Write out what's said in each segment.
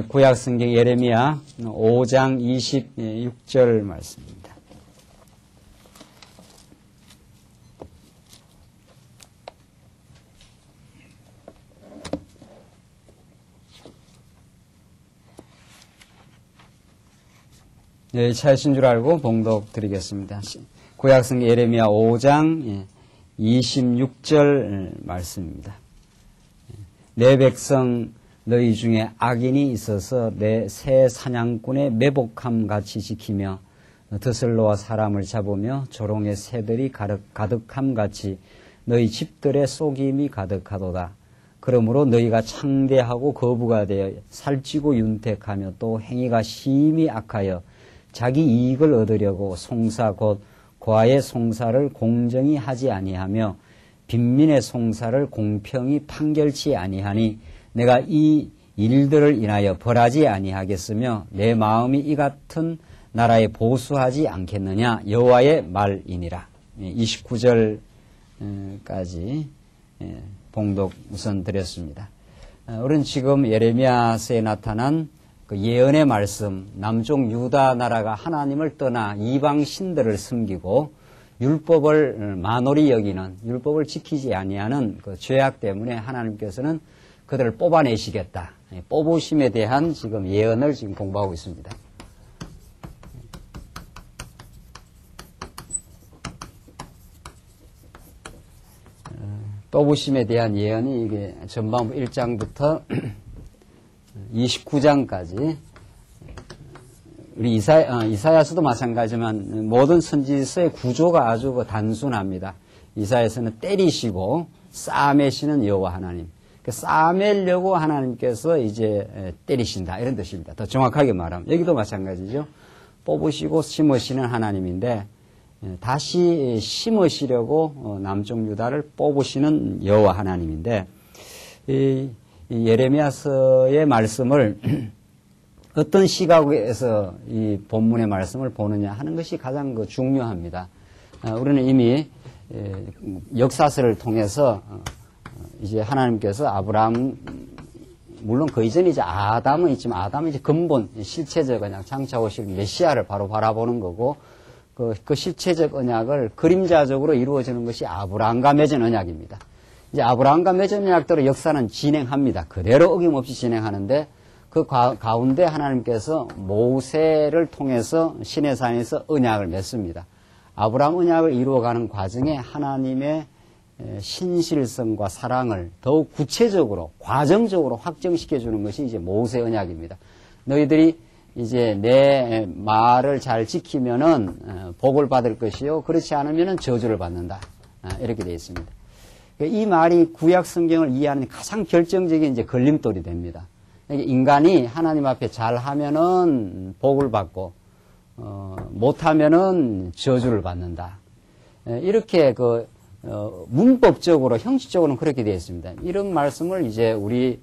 구약성경 예레미야 5장 26절 말씀입니다. 네, 차이신 줄 알고 봉독 드리겠습니다. 구약성경 예레미야 5장 26절 말씀입니다. 내 백성 너희 중에 악인이 있어서 내 새 사냥꾼의 매복함 같이 지키며 드슬로와 사람을 잡으며 조롱의 새들이 가득함 같이 너희 집들의 속임이 가득하도다. 그러므로 너희가 창대하고 거부가 되어 살찌고 윤택하며 또 행위가 심히 악하여 자기 이익을 얻으려고 송사 곧 과의 송사를 공정히 하지 아니하며 빈민의 송사를 공평히 판결치 아니하니 내가 이 일들을 인하여 벌하지 아니하겠으며 내 마음이 이 같은 나라에 보수하지 않겠느냐 여호와의 말이니라. 29절까지 봉독 우선 드렸습니다. 우리는 지금 예레미야서에 나타난 그 예언의 말씀, 남쪽 유다 나라가 하나님을 떠나 이방 신들을 섬기고 율법을 만홀히 여기는, 율법을 지키지 아니하는 그 죄악 때문에 하나님께서는 그들을 뽑아내시겠다. 뽑으심에 대한 지금 예언을 지금 공부하고 있습니다. 뽑으심에 대한 예언이 이게 전반부 1장부터 29장까지 우리 이사야서도 마찬가지지만 모든 선지서의 구조가 아주 단순합니다. 이사야서는 때리시고 싸매시는 여호와 하나님. 싸매려고 하나님께서 이제 때리신다 이런 뜻입니다. 더 정확하게 말하면 여기도 마찬가지죠. 뽑으시고 심으시는 하나님인데 다시 심으시려고 남쪽 유다를 뽑으시는 여호와 하나님인데 이 예레미야서의 말씀을 어떤 시각에서 이 본문의 말씀을 보느냐 하는 것이 가장 중요합니다. 우리는 이미 역사서를 통해서 이제 하나님께서 아브라함, 물론 그 이전에 이제 아담은 있지만 아담은 이제 근본, 실체적 언약, 장차 오실 메시아를 바로 바라보는 거고 그 실체적 언약을 그림자적으로 이루어지는 것이 아브라함과 맺은 언약입니다. 이제 아브라함과 맺은 언약대로 역사는 진행합니다. 그대로 어김없이 진행하는데 그 가운데 하나님께서 모세를 통해서 시내산에서 언약을 맺습니다. 아브라함 언약을 이루어가는 과정에 하나님의 신실성과 사랑을 더욱 구체적으로, 과정적으로 확정시켜주는 것이 이제 모세 언약입니다. 너희들이 이제 내 말을 잘 지키면은 복을 받을 것이요. 그렇지 않으면은 저주를 받는다. 이렇게 되어 있습니다. 이 말이 구약 성경을 이해하는 가장 결정적인 이제 걸림돌이 됩니다. 인간이 하나님 앞에 잘하면은 복을 받고, 못하면은 저주를 받는다. 이렇게 문법적으로, 형식적으로는 그렇게 되어 있습니다. 이런 말씀을 이제 우리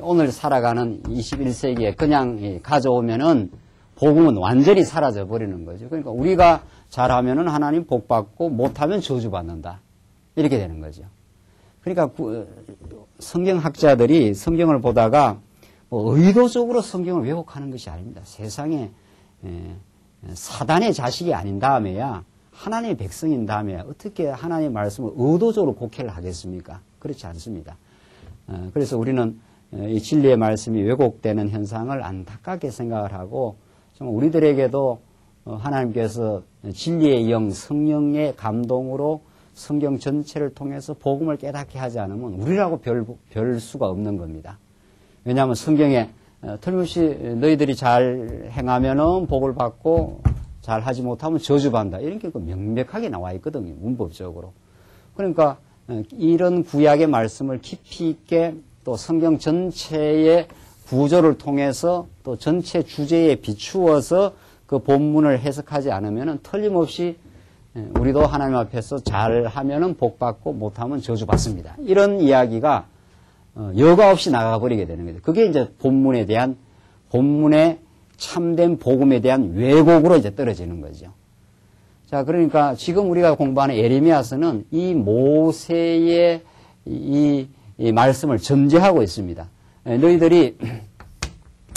오늘 살아가는 21세기에 그냥 가져오면은 복음은 완전히 사라져 버리는 거죠. 그러니까 우리가 잘하면은 하나님 복 받고 못하면 저주 받는다. 이렇게 되는 거죠. 그러니까 성경학자들이 성경을 보다가 의도적으로 성경을 왜곡하는 것이 아닙니다. 세상에 사단의 자식이 아닌 다음에야 하나님의 백성인 다음에 어떻게 하나님의 말씀을 의도적으로 곡해를 하겠습니까? 그렇지 않습니다. 그래서 우리는 이 진리의 말씀이 왜곡되는 현상을 안타깝게 생각을 하고 좀 우리들에게도 하나님께서 진리의 영, 성령의 감동으로 성경 전체를 통해서 복음을 깨닫게 하지 않으면 우리라고 별 수가 없는 겁니다. 왜냐하면 성경에 틀림없이 너희들이 잘 행하면은 복을 받고 잘 하지 못하면 저주받는다. 이런 게 명백하게 나와 있거든요. 문법적으로. 그러니까 이런 구약의 말씀을 깊이 있게 또 성경 전체의 구조를 통해서 또 전체 주제에 비추어서 그 본문을 해석하지 않으면 틀림없이 우리도 하나님 앞에서 잘하면은 복받고 못하면 저주받습니다. 이런 이야기가 여과 없이 나가버리게 되는 거죠. 그게 이제 본문의 참된 복음에 대한 왜곡으로 이제 떨어지는 거죠. 자, 그러니까 지금 우리가 공부하는 예레미야서는 이 모세의 이 말씀을 전제하고 있습니다. 너희들이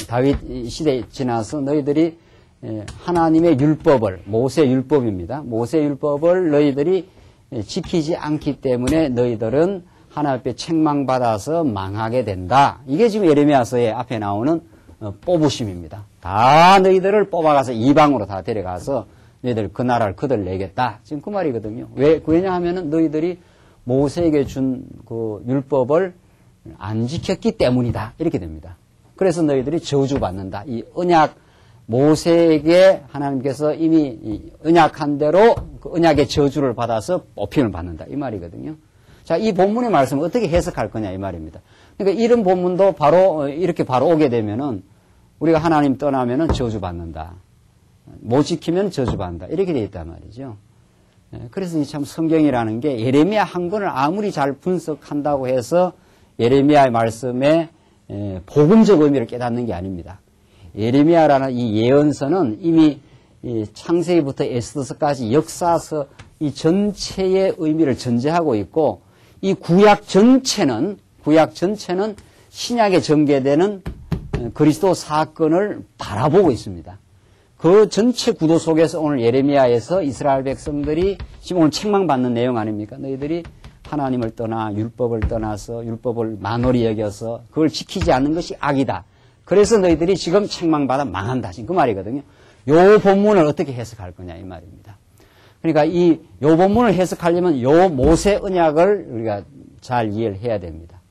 다윗 시대에 지나서 너희들이 하나님의 율법을, 모세 율법입니다. 모세 율법을 너희들이 지키지 않기 때문에 너희들은 하나님 앞에 책망받아서 망하게 된다. 이게 지금 예레미야서의 앞에 나오는 뽑으심입니다. 다 너희들을 뽑아가서 이방으로 다 데려가서 너희들 그 나라를 그들 내겠다. 지금 그 말이거든요. 왜냐하면은 너희들이 모세에게 준 그 율법을 안 지켰기 때문이다. 이렇게 됩니다. 그래서 너희들이 저주받는다. 이 언약, 모세에게 하나님께서 이미 언약한 대로 그 언약의 저주를 받아서 뽑힘을 받는다. 이 말이거든요. 자, 이 본문의 말씀을 어떻게 해석할 거냐 이 말입니다. 그러니까 이런 본문도 바로 이렇게 바로 오게 되면은 우리가 하나님 떠나면은 저주받는다. 못 지키면 저주받는다. 이렇게 되어 있단 말이죠. 그래서 참 성경이라는 게 예레미야 한 권을 아무리 잘 분석한다고 해서 예레미야의 말씀에 복음적 의미를 깨닫는 게 아닙니다. 예레미야라는 이 예언서는 이미 창세기부터 에스더서까지 역사서 이 전체의 의미를 전제하고 있고 이 구약 전체는 신약에 전개되는 그리스도 사건을 바라보고 있습니다. 그 전체 구도 속에서 오늘 예레미야에서 이스라엘 백성들이 지금 오늘 책망받는 내용 아닙니까? 너희들이 하나님을 떠나 율법을 떠나서 율법을 만홀히 여겨서 그걸 지키지 않는 것이 악이다. 그래서 너희들이 지금 책망받아 망한다. 지금 그 말이거든요. 요 본문을 어떻게 해석할 거냐 이 말입니다. 그러니까 요 본문을 해석하려면 요 모세 언약을 우리가 잘 이해를 해야 됩니다.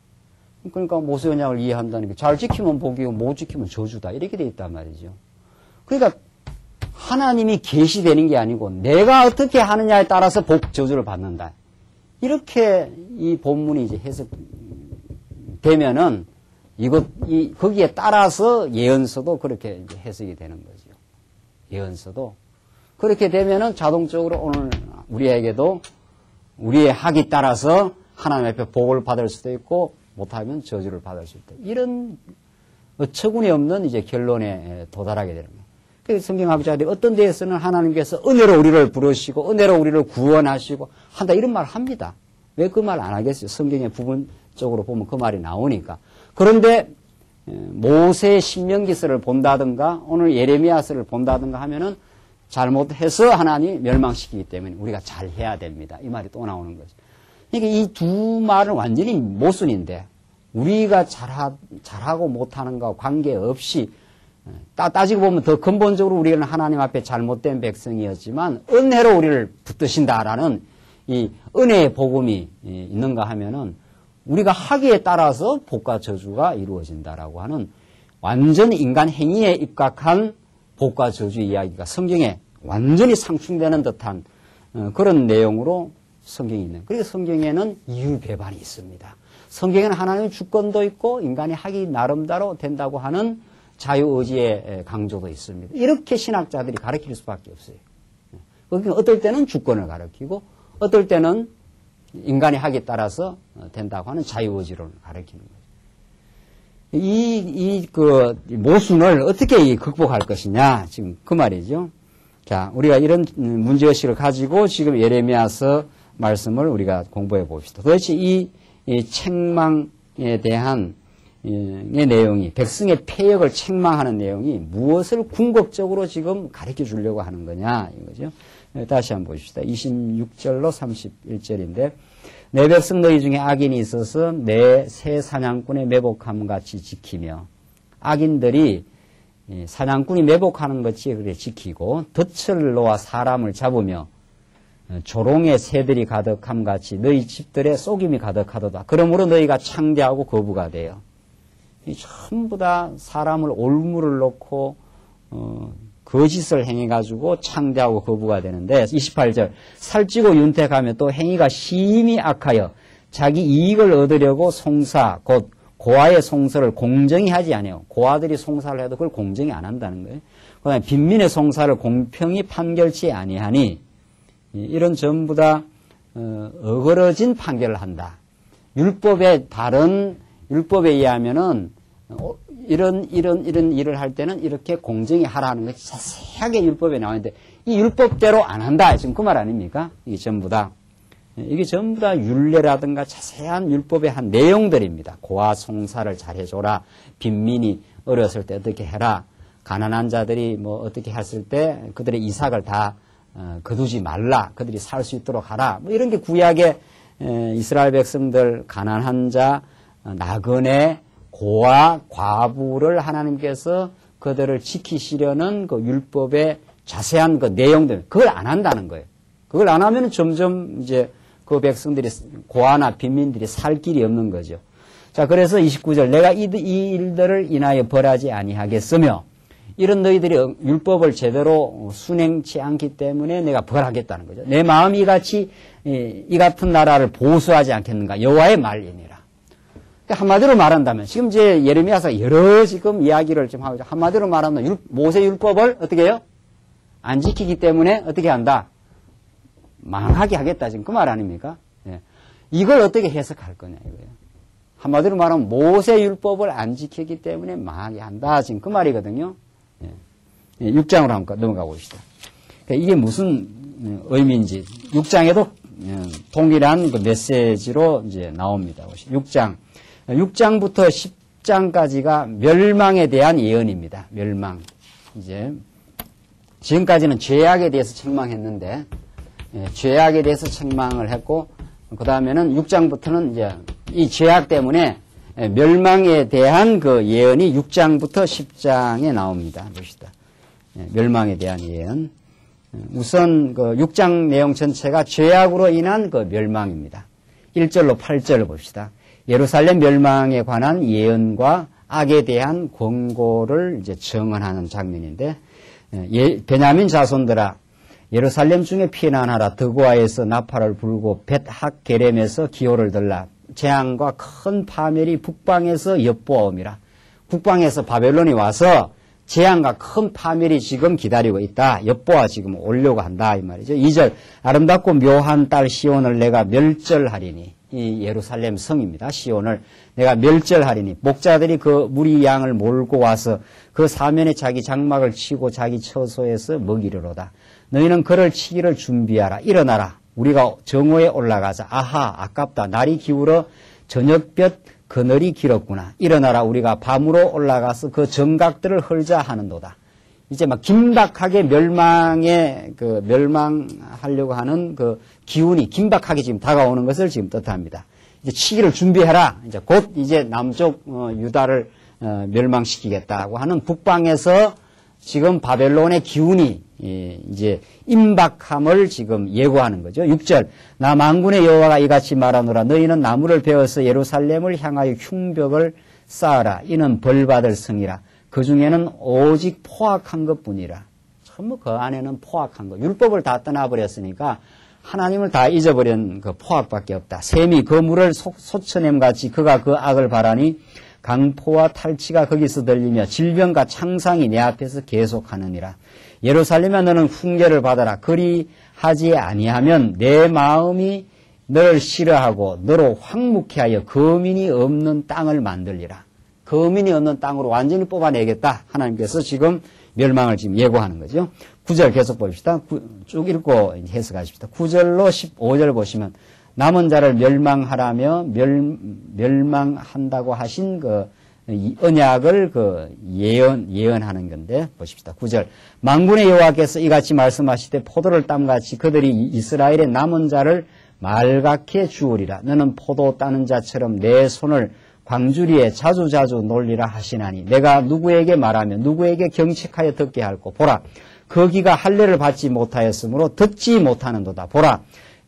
그러니까 모세 언약을 이해한다는 게 잘 지키면 복이고 못 지키면 저주다. 이렇게 돼 있단 말이죠. 그러니까 하나님이 계시되는 게 아니고 내가 어떻게 하느냐에 따라서 복, 저주를 받는다. 이렇게 이 본문이 이제 해석되면은 거기에 따라서 예언서도 그렇게 이제 해석이 되는 거죠. 예언서도. 그렇게 되면은 자동적으로 오늘 우리에게도 우리의 학이 따라서 하나님 앞에 복을 받을 수도 있고 못하면 저주를 받을 수 있다. 이런 어처구니 없는 이제 결론에 도달하게 되는 거예요. 그래서 성경학자들이 어떤 데에서는 하나님께서 은혜로 우리를 부르시고 은혜로 우리를 구원하시고 한다 이런 말을 합니다. 왜 그 말 안 하겠어요? 성경의 부분적으로 보면 그 말이 나오니까. 그런데 모세 신명기서를 본다든가 오늘 예레미야서를 본다든가 하면은 잘못해서 하나님이 멸망시키기 때문에 우리가 잘해야 됩니다. 이 말이 또 나오는 거죠. 그러니까 이 두 말은 완전히 모순인데 우리가 잘하고 못하는 것과 관계없이 따지고 보면 더 근본적으로 우리는 하나님 앞에 잘못된 백성이었지만 은혜로 우리를 붙드신다라는 이 은혜의 복음이 있는가 하면은 우리가 하기에 따라서 복과 저주가 이루어진다라고 하는 완전 인간 행위에 입각한 복과 저주 이야기가 성경에 완전히 상충되는 듯한 그런 내용으로 성경이 있는. 그래서 성경에는 이유 배반이 있습니다. 성경에는 하나님의 주권도 있고 인간이 하기 나름대로 된다고 하는 자유의지의 강조도 있습니다. 이렇게 신학자들이 가르칠 수밖에 없어요. 그러니까 어떨 때는 주권을 가르치고 어떨 때는 인간이 하기에 따라서 된다고 하는 자유의지를 가르치는 거죠. 그 모순을 어떻게 극복할 것이냐 지금 그 말이죠. 자, 우리가 이런 문제의식을 가지고 지금 예레미야서 말씀을 우리가 공부해 봅시다. 도대체 이 책망에 대한 의 내용이 백성의 폐역을 책망하는 내용이 무엇을 궁극적으로 지금 가르쳐 주려고 하는 거냐 이거죠. 다시 한번 보십시다. 26절로 31절인데 내 백성 너희 중에 악인이 있어서 내 새 사냥꾼의 매복함 같이 지키며 악인들이 사냥꾼이 매복하는 것이 그렇게 지키고 덫을 놓아 사람을 잡으며 조롱의 새들이 가득함 같이 너희 집들에 속임이 가득하도다. 그러므로 너희가 창대하고 거부가 돼요. 전부 다 사람을 올무를 놓고 거짓을 행해가지고 창대하고 거부가 되는데 28절 살찌고 윤택하며 또 행위가 심히 악하여 자기 이익을 얻으려고 송사 곧 고아의 송사를 공정히 하지 아니에요. 고아들이 송사를 해도 그걸 공정히 안 한다는 거예요. 그다음에 빈민의 송사를 공평히 판결치 아니하니 이런 전부 다 어그러진 판결을 한다. 율법에 의하면은 이런 일을 할 때는 이렇게 공정히 하라는 것이 자세하게 율법에 나와 있는데 이 율법대로 안 한다. 지금 그 말 아닙니까? 이게 전부 다 율례라든가 자세한 율법의 한 내용들입니다. 고아 송사를 잘해줘라. 빈민이 어렸을 때 어떻게 해라. 가난한 자들이 뭐 어떻게 했을 때 그들의 이삭을 다 거두지 말라. 그들이 살 수 있도록 하라. 뭐 이런 게 구약의 이스라엘 백성들 가난한 자, 나그네, 고아, 과부를 하나님께서 그들을 지키시려는 그 율법의 자세한 그 내용들, 그걸 안 한다는 거예요. 그걸 안 하면 점점 이제 그 백성들이, 고아나 빈민들이 살 길이 없는 거죠. 자, 그래서 29절, 내가 이 일들을 인하여 벌하지 아니하겠으며, 이런 너희들이 율법을 제대로 순행치 않기 때문에 내가 벌하겠다는 거죠. 내 마음이 이 같은 나라를 보수하지 않겠는가? 여호와의 말이니라. 한마디로 말한다면, 지금 이제 예레미야서 여러 지금 이야기를 좀 하고 있죠. 한마디로 말하면 모세 율법을 어떻게 해요? 안 지키기 때문에 어떻게 한다? 망하게 하겠다. 지금 그 말 아닙니까? 예. 이걸 어떻게 해석할 거냐, 이거예요. 한마디로 말하면 모세 율법을 안 지키기 때문에 망하게 한다. 지금 그 말이거든요. 예. 6장으로 한번 넘어가 봅시다. 그러니까 이게 무슨 의미인지 6장에도 동일한 그 메시지로 이제 나옵니다. 6장부터 10장까지가 멸망에 대한 예언입니다. 멸망. 이제 지금까지는 죄악에 대해서 책망했는데 죄악에 대해서 책망을 했고 그 다음에는 6장부터는 이제 이 죄악 때문에 멸망에 대한 그 예언이 6장부터 10장에 나옵니다. 봅시다. 멸망에 대한 예언. 우선 그 6장 내용 전체가 죄악으로 인한 그 멸망입니다. 1절로 8절을 봅시다. 예루살렘 멸망에 관한 예언과 악에 대한 권고를 이제 정언하는 장면인데, 베냐민 자손들아, 예루살렘 중에 피난하라. 드고아에서 나팔을 불고 벳학 게렘에서 기호를 들라. 재앙과 큰 파멸이 북방에서 엿보아옵니다. 북방에서 바벨론이 와서 재앙과 큰 파멸이 지금 기다리고 있다. 엿보아 지금 오려고 한다. 이 말이죠. 2절, 아름답고 묘한 딸 시온을 내가 멸절하리니. 이 예루살렘 성입니다. 시온을 내가 멸절하리니. 목자들이 그 무리 양을 몰고 와서 그 사면에 자기 장막을 치고 자기 처소에서 먹이려로다. 너희는 그를 치기를 준비하라. 일어나라. 우리가 정오에 올라가자. 아하, 아깝다. 날이 기울어 저녁볕 그늘이 길었구나. 일어나라. 우리가 밤으로 올라가서 그 정각들을 헐자 하는도다. 이제 막 긴박하게 멸망하려고 하는 그 기운이 긴박하게 지금 다가오는 것을 지금 뜻합니다. 이제 치기를 준비해라. 이제 곧 이제 남쪽 유다를 멸망시키겠다고 하는 북방에서 지금 바벨론의 기운이 이제 임박함을 지금 예고하는 거죠. 6절, 나 만군의 여호와가 이같이 말하노라. 너희는 나무를 베어서 예루살렘을 향하여 흉벽을 쌓아라. 이는 벌받을 성이라. 그 중에는 오직 포악한 것뿐이라. 전부 그 안에는 포악한 것. 율법을 다 떠나버렸으니까 하나님을 다 잊어버린 그 포악밖에 없다. 샘이 그 물을 솟쳐냄같이 그가 그 악을 바라니 강포와 탈취가 거기서 들리며 질병과 창상이 내 앞에서 계속하느니라. 예루살렘아 너는 훈계를 받아라. 그리하지 아니하면 내 마음이 너를 싫어하고 너로 황무케 하여 거민이 없는 땅을 만들리라. 거민이 없는 땅으로 완전히 뽑아내겠다. 하나님께서 지금 멸망을 지금 예고하는 거죠. 9절 계속 봅시다. 쭉 읽고 해석하십시다. 9절로 15절 보시면 남은 자를 멸망하라며 멸망한다고 하신 그 언약을 그 예언하는 건데 보십시다. 9절. 만군의 여호와께서 이같이 말씀하시되 포도를 땀같이 그들이 이스라엘의 남은 자를 말갛게 주우리라. 너는 포도 따는 자처럼 내 손을 광주리에 자주자주 놀리라 하시나니 내가 누구에게 말하며 누구에게 경책하여 듣게 할꼬. 보라, 거기가 할례를 받지 못하였으므로 듣지 못하는도다. 보라,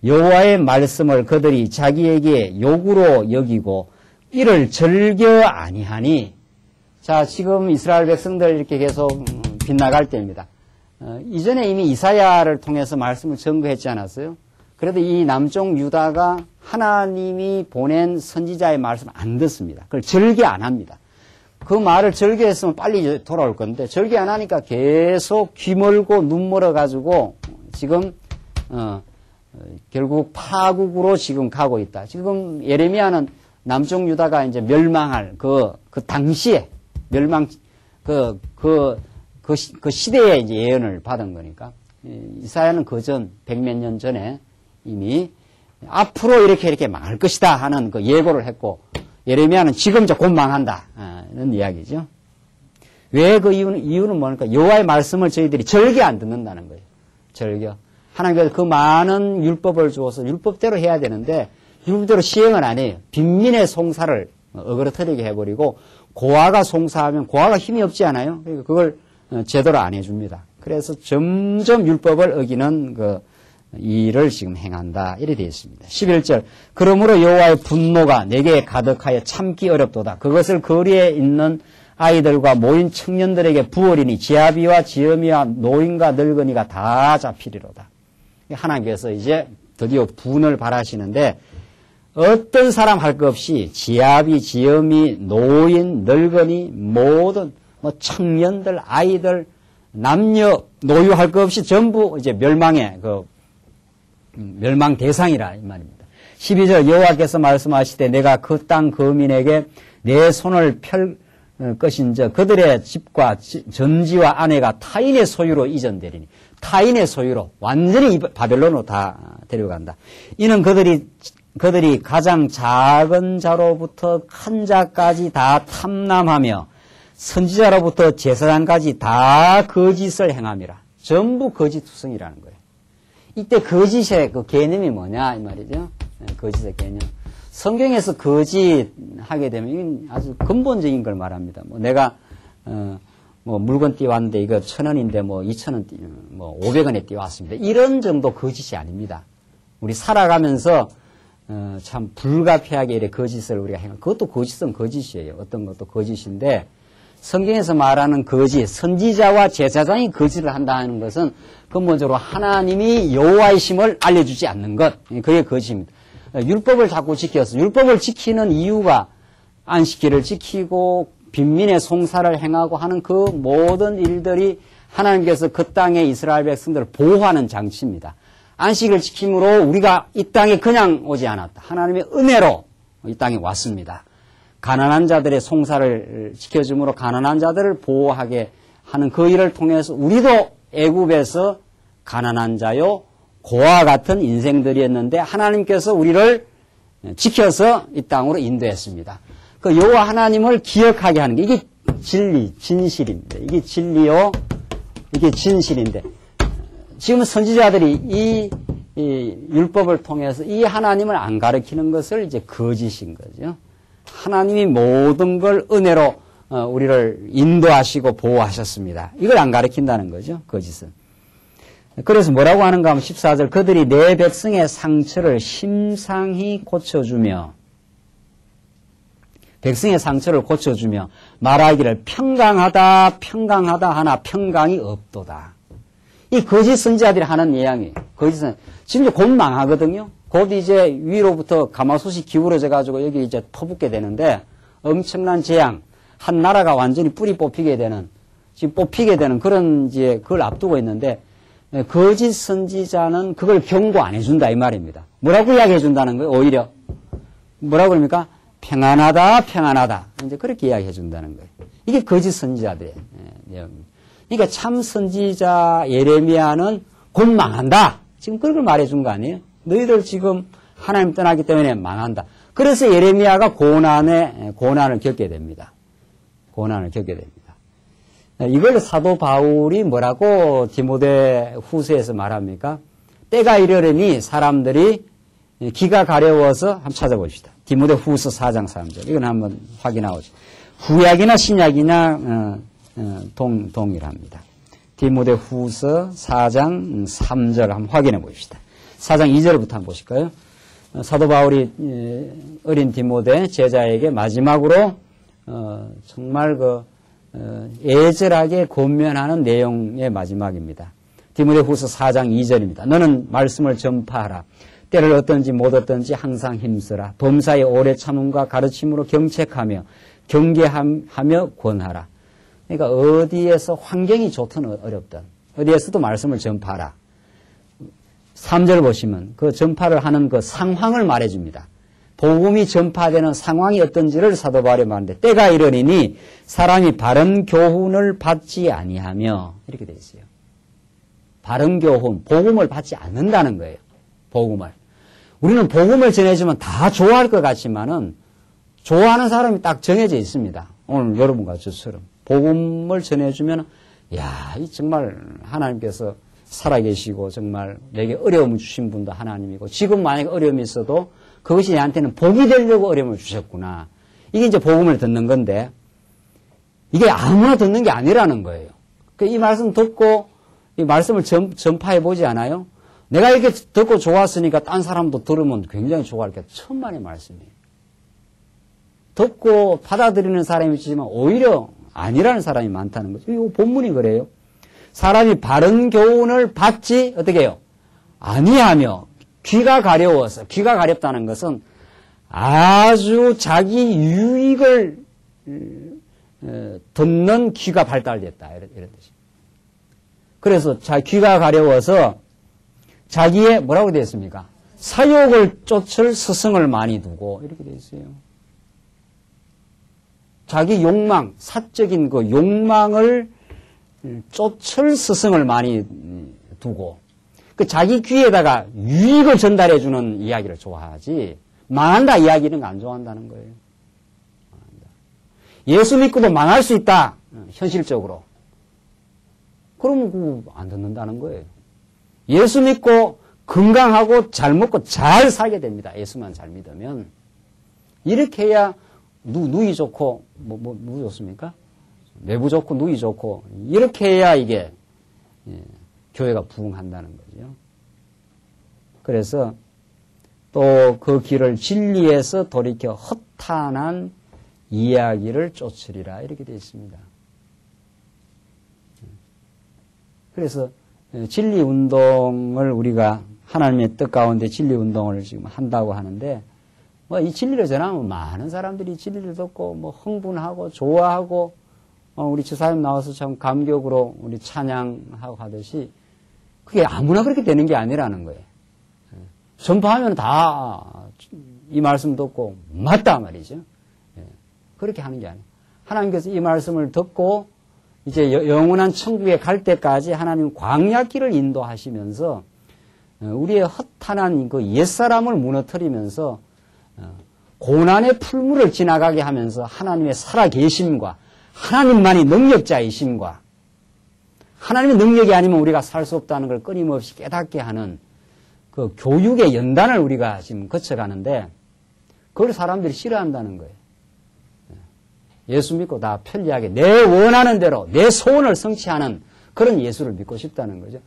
여호와의 말씀을 그들이 자기에게 욕으로 여기고 이를 즐겨 아니하니. 자, 지금 이스라엘 백성들 이렇게 계속 빗나갈 때입니다. 이전에 이미 이사야를 통해서 말씀을 전거했지 않았어요? 그래도 이 남쪽 유다가 하나님이 보낸 선지자의 말씀을 안 듣습니다. 그걸 절개 안 합니다. 그 말을 절개했으면 빨리 돌아올 건데 절개 안 하니까 계속 귀 멀고 눈 멀어가지고 지금 결국 파국으로 지금 가고 있다. 지금 예레미야는 남쪽 유다가 이제 멸망할 그 당시에 멸망 그 시대에 이제 예언을 받은 거니까 이사야는 그 전 100몇 년 전에 이미 앞으로 이렇게 망할 것이다 하는 그 예고를 했고 예레미야는 지금 곧 망한다 이런 이야기죠. 왜 그 이유는 뭡니까? 여호와의 말씀을 저희들이 절개 안 듣는다는 거예요. 절개. 하나님께서 그 많은 율법을 주어서 율법대로 해야 되는데 율법대로 시행을 안 해요. 빈민의 송사를 어그러뜨리게 해버리고 고아가 송사하면 고아가 힘이 없지 않아요? 그러니까 그걸 제대로 안 해줍니다. 그래서 점점 율법을 어기는 그 일을 지금 행한다. 이래 되어 있습니다. 11절. 그러므로 여호와의 분노가 내게 가득하여 참기 어렵도다. 그것을 거리에 있는 아이들과 모인 청년들에게 부어리니 지아비와 지엄이와 노인과 늙은이가 다 잡히리로다. 하나님께서 이제 드디어 분을 발하시는데 어떤 사람 할 것 없이 지아비, 지엄이, 노인, 늙은이 모든 뭐 청년들, 아이들, 남녀, 노유할 것 없이 전부 이제 멸망의 멸망 대상이라 이 말입니다. 12절 여호와께서 말씀하시되 내가 그 땅 거민에게 내 손을 펼 것인저 그들의 집과 전지와 아내가 타인의 소유로 이전되리니 타인의 소유로 완전히 바벨론으로 다 데려간다. 이는 그들이 가장 작은 자로부터 큰 자까지 다 탐남하며 선지자로부터 제사장까지 다 거짓을 행함이라. 전부 거짓투성이라는 거예요. 이때 거짓의 그 개념이 뭐냐 이 말이죠. 거짓의 개념. 성경에서 거짓하게 되면 이건 아주 근본적인 걸 말합니다. 뭐 내가 뭐 물건 띄웠는데 이거 1,000원인데 뭐 2,000원 뭐 500원에 띄웠습니다. 이런 정도 거짓이 아닙니다. 우리 살아가면서 참 불가피하게 이렇게 거짓을 우리가 행한 그것도 거짓은 거짓이에요. 어떤 것도 거짓인데 성경에서 말하는 거짓, 선지자와 제사장이 거짓을 한다는 것은 근본적으로 하나님이 여호와이심을 알려주지 않는 것, 그게 거짓입니다. 율법을 자꾸 지켜서 율법을 지키는 이유가 안식일을 지키고 빈민의 송사를 행하고 하는 그 모든 일들이 하나님께서 그 땅의 이스라엘 백성들을 보호하는 장치입니다. 안식을 지킴으로 우리가 이 땅에 그냥 오지 않았다. 하나님의 은혜로 이 땅에 왔습니다. 가난한 자들의 송사를 지켜줌으로 가난한 자들을 보호하게 하는 그 일을 통해서 우리도 애굽에서 가난한 자요 고아와 같은 인생들이었는데 하나님께서 우리를 지켜서 이 땅으로 인도했습니다. 그 여호와 하나님을 기억하게 하는 게 이게 진리, 진실입니다. 이게 진리요, 이게 진실인데 지금 선지자들이 이 율법을 통해서 이 하나님을 안 가르치는 것을 이제 거짓인 거죠. 하나님이 모든 걸 은혜로 우리를 인도하시고 보호하셨습니다. 이걸 안 가르친다는 거죠. 거짓은. 그래서 뭐라고 하는가 하면 14절 그들이 내 백성의 상처를 심상히 고쳐주며 백성의 상처를 고쳐주며 말하기를 평강하다 평강하다 하나 평강이 없도다. 이 거짓 선지자들이 하는 이야기예요. 거짓은 지금 곧 망하거든요. 곧 이제 위로부터 가마솥이 기울어져 가지고 여기 이제 퍼붓게 되는데 엄청난 재앙, 한 나라가 완전히 뿌리 뽑히게 되는 지금 뽑히게 되는 그런 이제 그걸 앞두고 있는데 거짓 선지자는 그걸 경고 안 해준다 이 말입니다. 뭐라고 이야기해 준다는 거예요? 오히려 뭐라고 그럽니까? 평안하다 평안하다 이제 그렇게 이야기해 준다는 거예요. 이게 거짓 선지자들의 내용입니다. 그러니까 참 선지자 예레미야는 곧 망한다. 지금 그걸 말해준 거 아니에요? 너희들 지금 하나님 떠나기 때문에 망한다. 그래서 예레미야가 고난을 겪게 됩니다. 고난을 겪게 됩니다. 이걸 사도 바울이 뭐라고 디모데 후서에서 말합니까? 때가 이르려니 사람들이 기가 가려워서 한번 찾아봅시다. 디모데 후서 4장 3절. 이건 한번 확인하오죠. 구약이나 신약이나 동일합니다. 디모데 후서 4장 3절 한번 확인해 봅시다. 4장 2절부터 한번 보실까요? 사도 바울이 어린 디모데 제자에게 마지막으로 정말 애절하게 권면하는 내용의 마지막입니다. 디모데 후서 4장 2절입니다. 너는 말씀을 전파하라. 때를 어떤지 못 어떤지 항상 힘쓰라. 범사의 오래 참음과 가르침으로 경책하며 경계하며 권하라. 그러니까 어디에서 환경이 좋든 어렵든 어디에서도 말씀을 전파하라. 3절 보시면 그 전파를 하는 그 상황을 말해줍니다. 복음이 전파되는 상황이 어떤지를 사도 바울이 말하는데 때가 이르리니 사람이 바른 교훈을 받지 아니하며 이렇게 되어 있어요. 바른 교훈, 복음을 받지 않는다는 거예요. 복음을. 우리는 복음을 전해주면 다 좋아할 것 같지만은 좋아하는 사람이 딱 정해져 있습니다. 오늘 여러분과 저처럼 복음을 전해주면, 야, 이 정말 하나님께서 살아계시고 정말 내게 어려움을 주신 분도 하나님이고 지금 만약에 어려움이 있어도 그것이 내한테는 복이 되려고 어려움을 주셨구나. 이게 이제 복음을 듣는 건데 이게 아무나 듣는 게 아니라는 거예요. 이 말씀 듣고 이 말씀을 전파해 보지 않아요? 내가 이렇게 듣고 좋았으니까 딴 사람도 들으면 굉장히 좋아할 게 천만의 말씀이에요. 듣고 받아들이는 사람이 있지만 오히려 아니라는 사람이 많다는 거죠. 이 본문이 그래요. 사람이 바른 교훈을 받지 어떻게 해요? 아니하며 귀가 가려워서 귀가 가렵다는 것은 아주 자기 유익을 듣는 귀가 발달됐다 이런 뜻이에요. 그래서 귀가 가려워서 자기의 뭐라고 되어 있습니까? 사욕을 쫓을 스승을 많이 두고 이렇게 되어 있어요. 자기 욕망, 사적인 그 욕망을 쫓을 스승을 많이 두고 그 자기 귀에다가 유익을 전달해 주는 이야기를 좋아하지 망한다 이야기 이런 거 안 좋아한다는 거예요. 예수 믿고도 망할 수 있다. 현실적으로. 그러면 그거 안 듣는다는 거예요. 예수 믿고 건강하고 잘 먹고 잘 살게 됩니다. 예수만 잘 믿으면. 이렇게 해야 누이 좋고 누구 좋습니까? 내부 좋고 누이 좋고 이렇게 해야 이게 교회가 부흥한다는 거죠. 그래서 또 그 길을 진리에서 돌이켜 허탄한 이야기를 쫓으리라 이렇게 되어 있습니다. 그래서 진리운동을 우리가 하나님의 뜻 가운데 진리운동을 지금 한다고 하는데 이 진리를 전하면 많은 사람들이 진리를 듣고 흥분하고 좋아하고 우리 지사님 나와서 참 감격으로 우리 찬양하고 하듯이 그게 아무나 그렇게 되는 게 아니라는 거예요. 전파하면 다 이 말씀 듣고 맞다 말이죠. 그렇게 하는 게 아니에요. 하나님께서 이 말씀을 듣고 이제 영원한 천국에 갈 때까지 하나님 광야길을 인도하시면서 우리의 허탄한 그 옛사람을 무너뜨리면서 고난의 풀물을 지나가게 하면서 하나님의 살아계심과 하나님만이 능력자이심과 하나님의 능력이 아니면 우리가 살 수 없다는 걸 끊임없이 깨닫게 하는 그 교육의 연단을 우리가 지금 거쳐가는데 그걸 사람들이 싫어한다는 거예요. 예수 믿고 다 편리하게 내 원하는 대로 내 소원을 성취하는 그런 예수를 믿고 싶다는 거죠.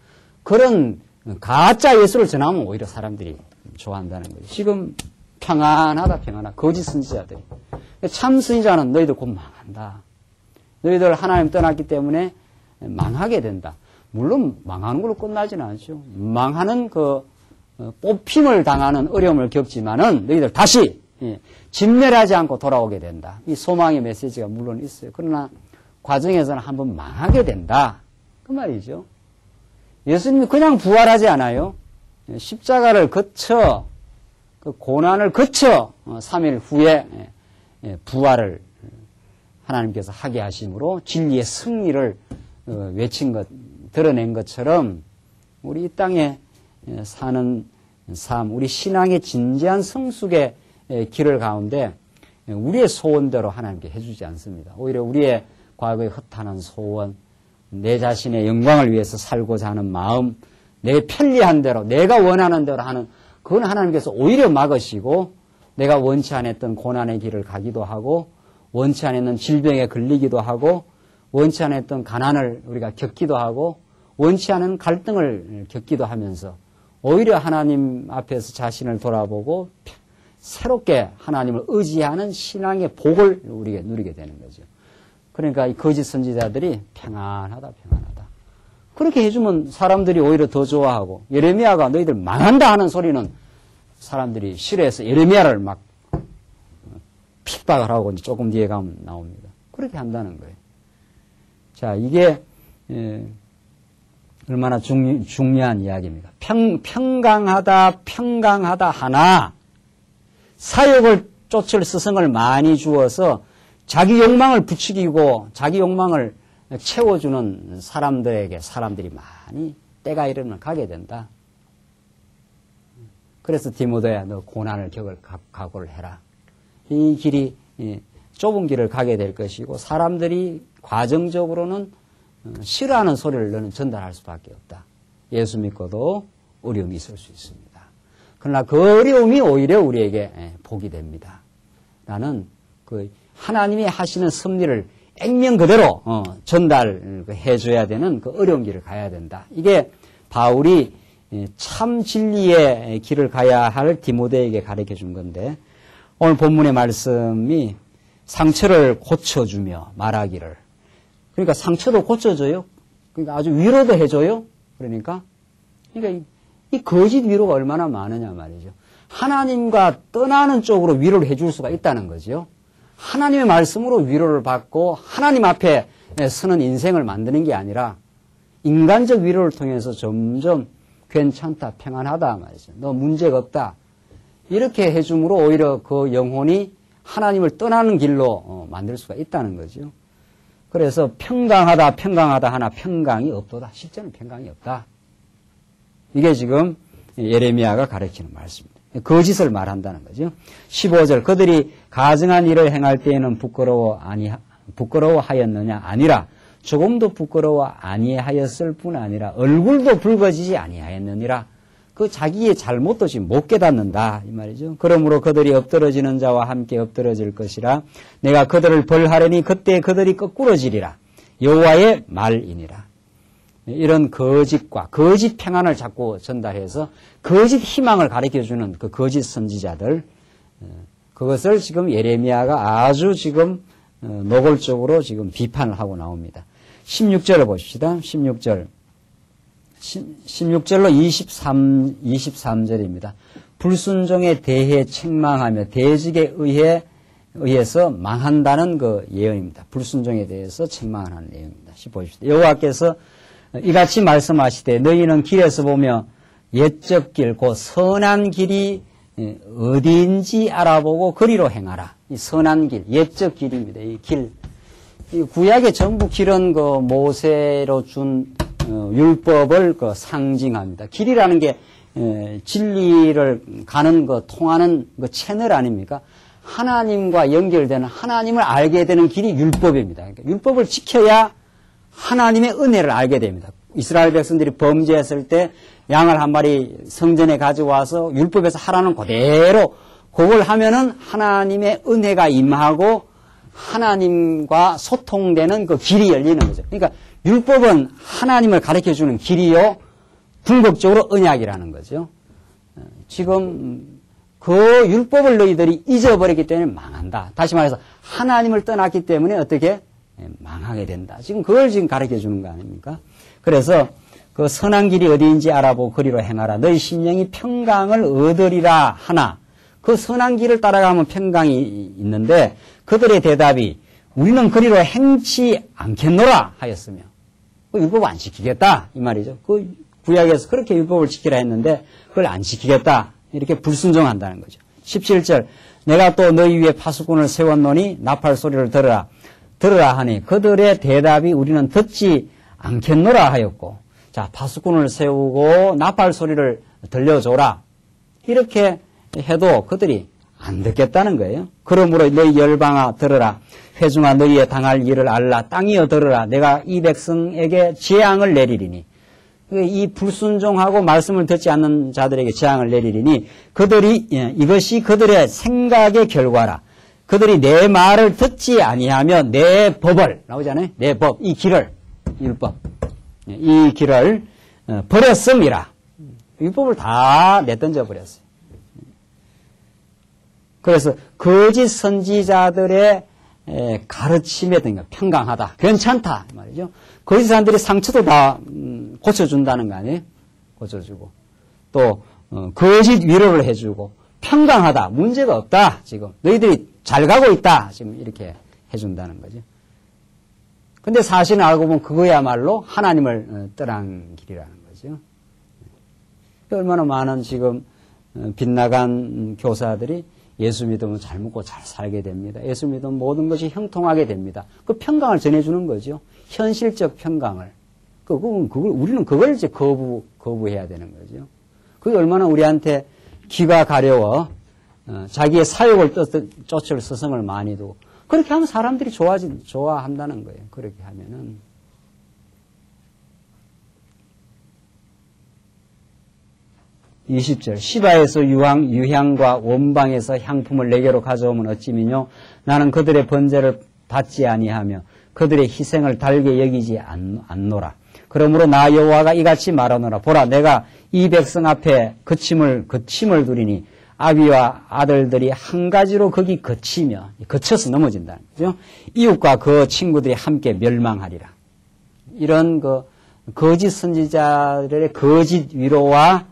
그런 가짜 예수를 전하면 오히려 사람들이 좋아한다는 거죠. 지금 평안하다. 거짓 선지자들이. 참 선지자는 너희들 곧 망한다. 너희들 하나님 떠났기 때문에 망하게 된다. 물론 망하는 걸로 끝나지는 않죠. 망하는 그 뽑힘을 당하는 어려움을 겪지만은 너희들 다시 진멸하지 않고 돌아오게 된다. 이 소망의 메시지가 물론 있어요. 그러나 과정에서는 한번 망하게 된다. 그 말이죠. 예수님이 그냥 부활하지 않아요. 십자가를 거쳐 그 고난을 거쳐 3일 후에 부활을 하나님께서 하게 하심으로 진리의 승리를 외친 것, 드러낸 것처럼 우리 이 땅에 사는 삶, 우리 신앙의 진지한 성숙의 길을 가운데 우리의 소원대로 하나님께 해주지 않습니다. 오히려 우리의 과거의 허탄한 소원, 내 자신의 영광을 위해서 살고자 하는 마음, 내 편리한 대로, 내가 원하는 대로 하는 그건 하나님께서 오히려 막으시고 내가 원치 않았던 고난의 길을 가기도 하고 원치 않았던 질병에 걸리기도 하고 원치 않았던 가난을 우리가 겪기도 하고 원치 않은 갈등을 겪기도 하면서 오히려 하나님 앞에서 자신을 돌아보고 새롭게 하나님을 의지하는 신앙의 복을 우리가 누리게 되는 거죠. 그러니까 이 거짓 선지자들이 평안하다. 그렇게 해주면 사람들이 오히려 더 좋아하고 예레미야가 너희들 망한다 하는 소리는 사람들이 싫어해서 예레미야를 막 핍박을 하고 이제 조금 뒤에 가면 나옵니다. 그렇게 한다는 거예요. 자, 이게 얼마나 중요한 이야기입니까? 평강하다 하나 사욕을 쫓을 스승을 많이 주어서 자기 욕망을 부추기고 자기 욕망을 채워주는 사람들에게 사람들이 많이 때가 이르면 가게 된다. 그래서 디모데야 너 고난을 겪을 각오를 해라. 이 길이 좁은 길을 가게 될 것이고 사람들이 과정적으로는 싫어하는 소리를 너는 전달할 수밖에 없다. 예수 믿고도 어려움이 있을 수 있습니다. 그러나 그 어려움이 오히려 우리에게 복이 됩니다. 라는 그 하나님이 하시는 섭리를 액면 그대로 전달해 줘야 되는 그 어려운 길을 가야 된다. 이게 바울이 참 진리의 길을 가야 할 디모데에게 가르쳐 준 건데, 오늘 본문의 말씀이 상처를 고쳐주며 말하기를. 그러니까 상처도 고쳐줘요. 그러니까 아주 위로도 해줘요. 그러니까 이 거짓 위로가 얼마나 많으냐 말이죠. 하나님과 떠나는 쪽으로 위로를 해줄 수가 있다는 거죠. 하나님의 말씀으로 위로를 받고 하나님 앞에 서는 인생을 만드는 게 아니라 인간적 위로를 통해서 점점 괜찮다, 평안하다 말이죠. 너 문제가 없다. 이렇게 해줌으로 오히려 그 영혼이 하나님을 떠나는 길로 만들 수가 있다는 거죠. 그래서 평강하다 하나 평강이 없도다. 실제는 평강이 없다. 이게 지금 예레미야가 가르치는 말씀입니다. 거짓을 말한다는 거죠. 15절 그들이 가증한 일을 행할 때에는 부끄러워하였느냐 아니라 조금도 부끄러워 아니하였을 뿐 아니라 얼굴도 붉어지지 아니하였느니라. 그 자기의 잘못도 지금 못 깨닫는다 이 말이죠. 그러므로 그들이 엎드러지는 자와 함께 엎드러질 것이라. 내가 그들을 벌하려니 그때 그들이 거꾸러지리라. 여호와의 말이니라. 이런 거짓과 거짓 평안을 자꾸 전달해서 거짓 희망을 가르쳐주는 그 거짓 선지자들, 그것을 지금 예레미야가 아주 지금 노골적으로 지금 비판을 하고 나옵니다. 16절을 보십시다. 16절로 23절입니다. 불순종에 대해 책망하며 대직에 의해서 망한다는 그 예언입니다. 불순종에 대해서 책망하는 내용입니다. 보십시다. 여호와께서 이같이 말씀하시되 너희는 길에서 보며 옛적 길, 곧 선한 길이 어디인지 알아보고 그리로 행하라. 이 선한 길, 옛적 길입니다. 이 길. 이 구약의 전부 길은 그 모세로 준 율법을 그 상징합니다. 길이라는 게 진리를 가는 그 통하는 그 채널 아닙니까? 하나님과 연결되는 하나님을 알게 되는 길이 율법입니다. 그러니까 율법을 지켜야 하나님의 은혜를 알게 됩니다. 이스라엘 백성들이 범죄했을 때 양을 한 마리 성전에 가져와서 율법에서 하라는 그대로 그걸 하면은 하나님의 은혜가 임하고 하나님과 소통되는 그 길이 열리는 거죠. 그러니까 율법은 하나님을 가르쳐주는 길이요, 궁극적으로 언약이라는 거죠. 지금 그 율법을 너희들이 잊어버렸기 때문에 망한다. 다시 말해서 하나님을 떠났기 때문에 어떻게 망하게 된다. 지금 그걸 지금 가르쳐 주는 거 아닙니까? 그래서 그 선한 길이 어디인지 알아보고 그리로 행하라. 너희 심령이 평강을 얻으리라 하나. 그 선한 길을 따라가면 평강이 있는데 그들의 대답이 우리는 그리로 행치 않겠노라 하였으며 그 율법 안 지키겠다 이 말이죠. 그 구약에서 그렇게 율법을 지키라 했는데 그걸 안 지키겠다. 이렇게 불순종한다는 거죠. 17절 내가 또 너희 위에 파수꾼을 세웠노니 나팔 소리를 들으라 하니 그들의 대답이 우리는 듣지 않겠노라 하였고, 자 파수꾼을 세우고 나팔 소리를 들려줘라 이렇게 해도 그들이 안 듣겠다는 거예요. 그러므로 너희 열방아 들으라. 회중아 너희의 당할 일을 알라. 땅이여 들으라. 내가 이 백성에게 재앙을 내리리니. 이 불순종하고 말씀을 듣지 않는 자들에게 재앙을 내리리니 이것이 그들의 생각의 결과라. 그들이 내 말을 듣지 아니하며 내 법을 나오잖아요. 내 법, 이 길을 율법, 이 길을 버렸음이라. 율법을 다 내던져 버렸어요. 그래서 거짓 선지자들의 가르침에 등가 평강하다, 괜찮다 말이죠. 거짓 사람들이 상처도 다 고쳐준다는 거 아니에요? 고쳐주고 또 거짓 위로를 해주고 평강하다, 문제가 없다, 지금 너희들이 잘 가고 있다, 지금 이렇게 해준다는 거죠. 근데 사실은 알고 보면 그거야말로 하나님을 떠난 길이라는 거죠. 얼마나 많은 지금 빗나간 교사들이 예수 믿으면 잘 먹고 잘 살게 됩니다. 예수 믿으면 모든 것이 형통하게 됩니다. 그 평강을 전해주는 거죠. 현실적 평강을. 우리는 그걸 이제 거부해야 되는 거죠. 그게 얼마나 우리한테 귀가 가려워, 자기의 사욕을 쫓을 스승을 많이 두고, 그렇게 하면 사람들이 좋아한다는 거예요. 그렇게 하면은. 20절 시바에서 유향과 원방에서 향품을 내게로 가져오면 어찌미뇨 나는 그들의 번제를 받지 아니하며 그들의 희생을 달게 여기지 않노라. 그러므로 나 여호와가 이같이 말하노라. 보라 내가 이 백성 앞에 거침을 두리니 아비와 아들들이 한 가지로 거기 거쳐서 넘어진다는 거죠. 이웃과 그 친구들이 함께 멸망하리라. 이런 거짓 선지자들의 거짓 위로와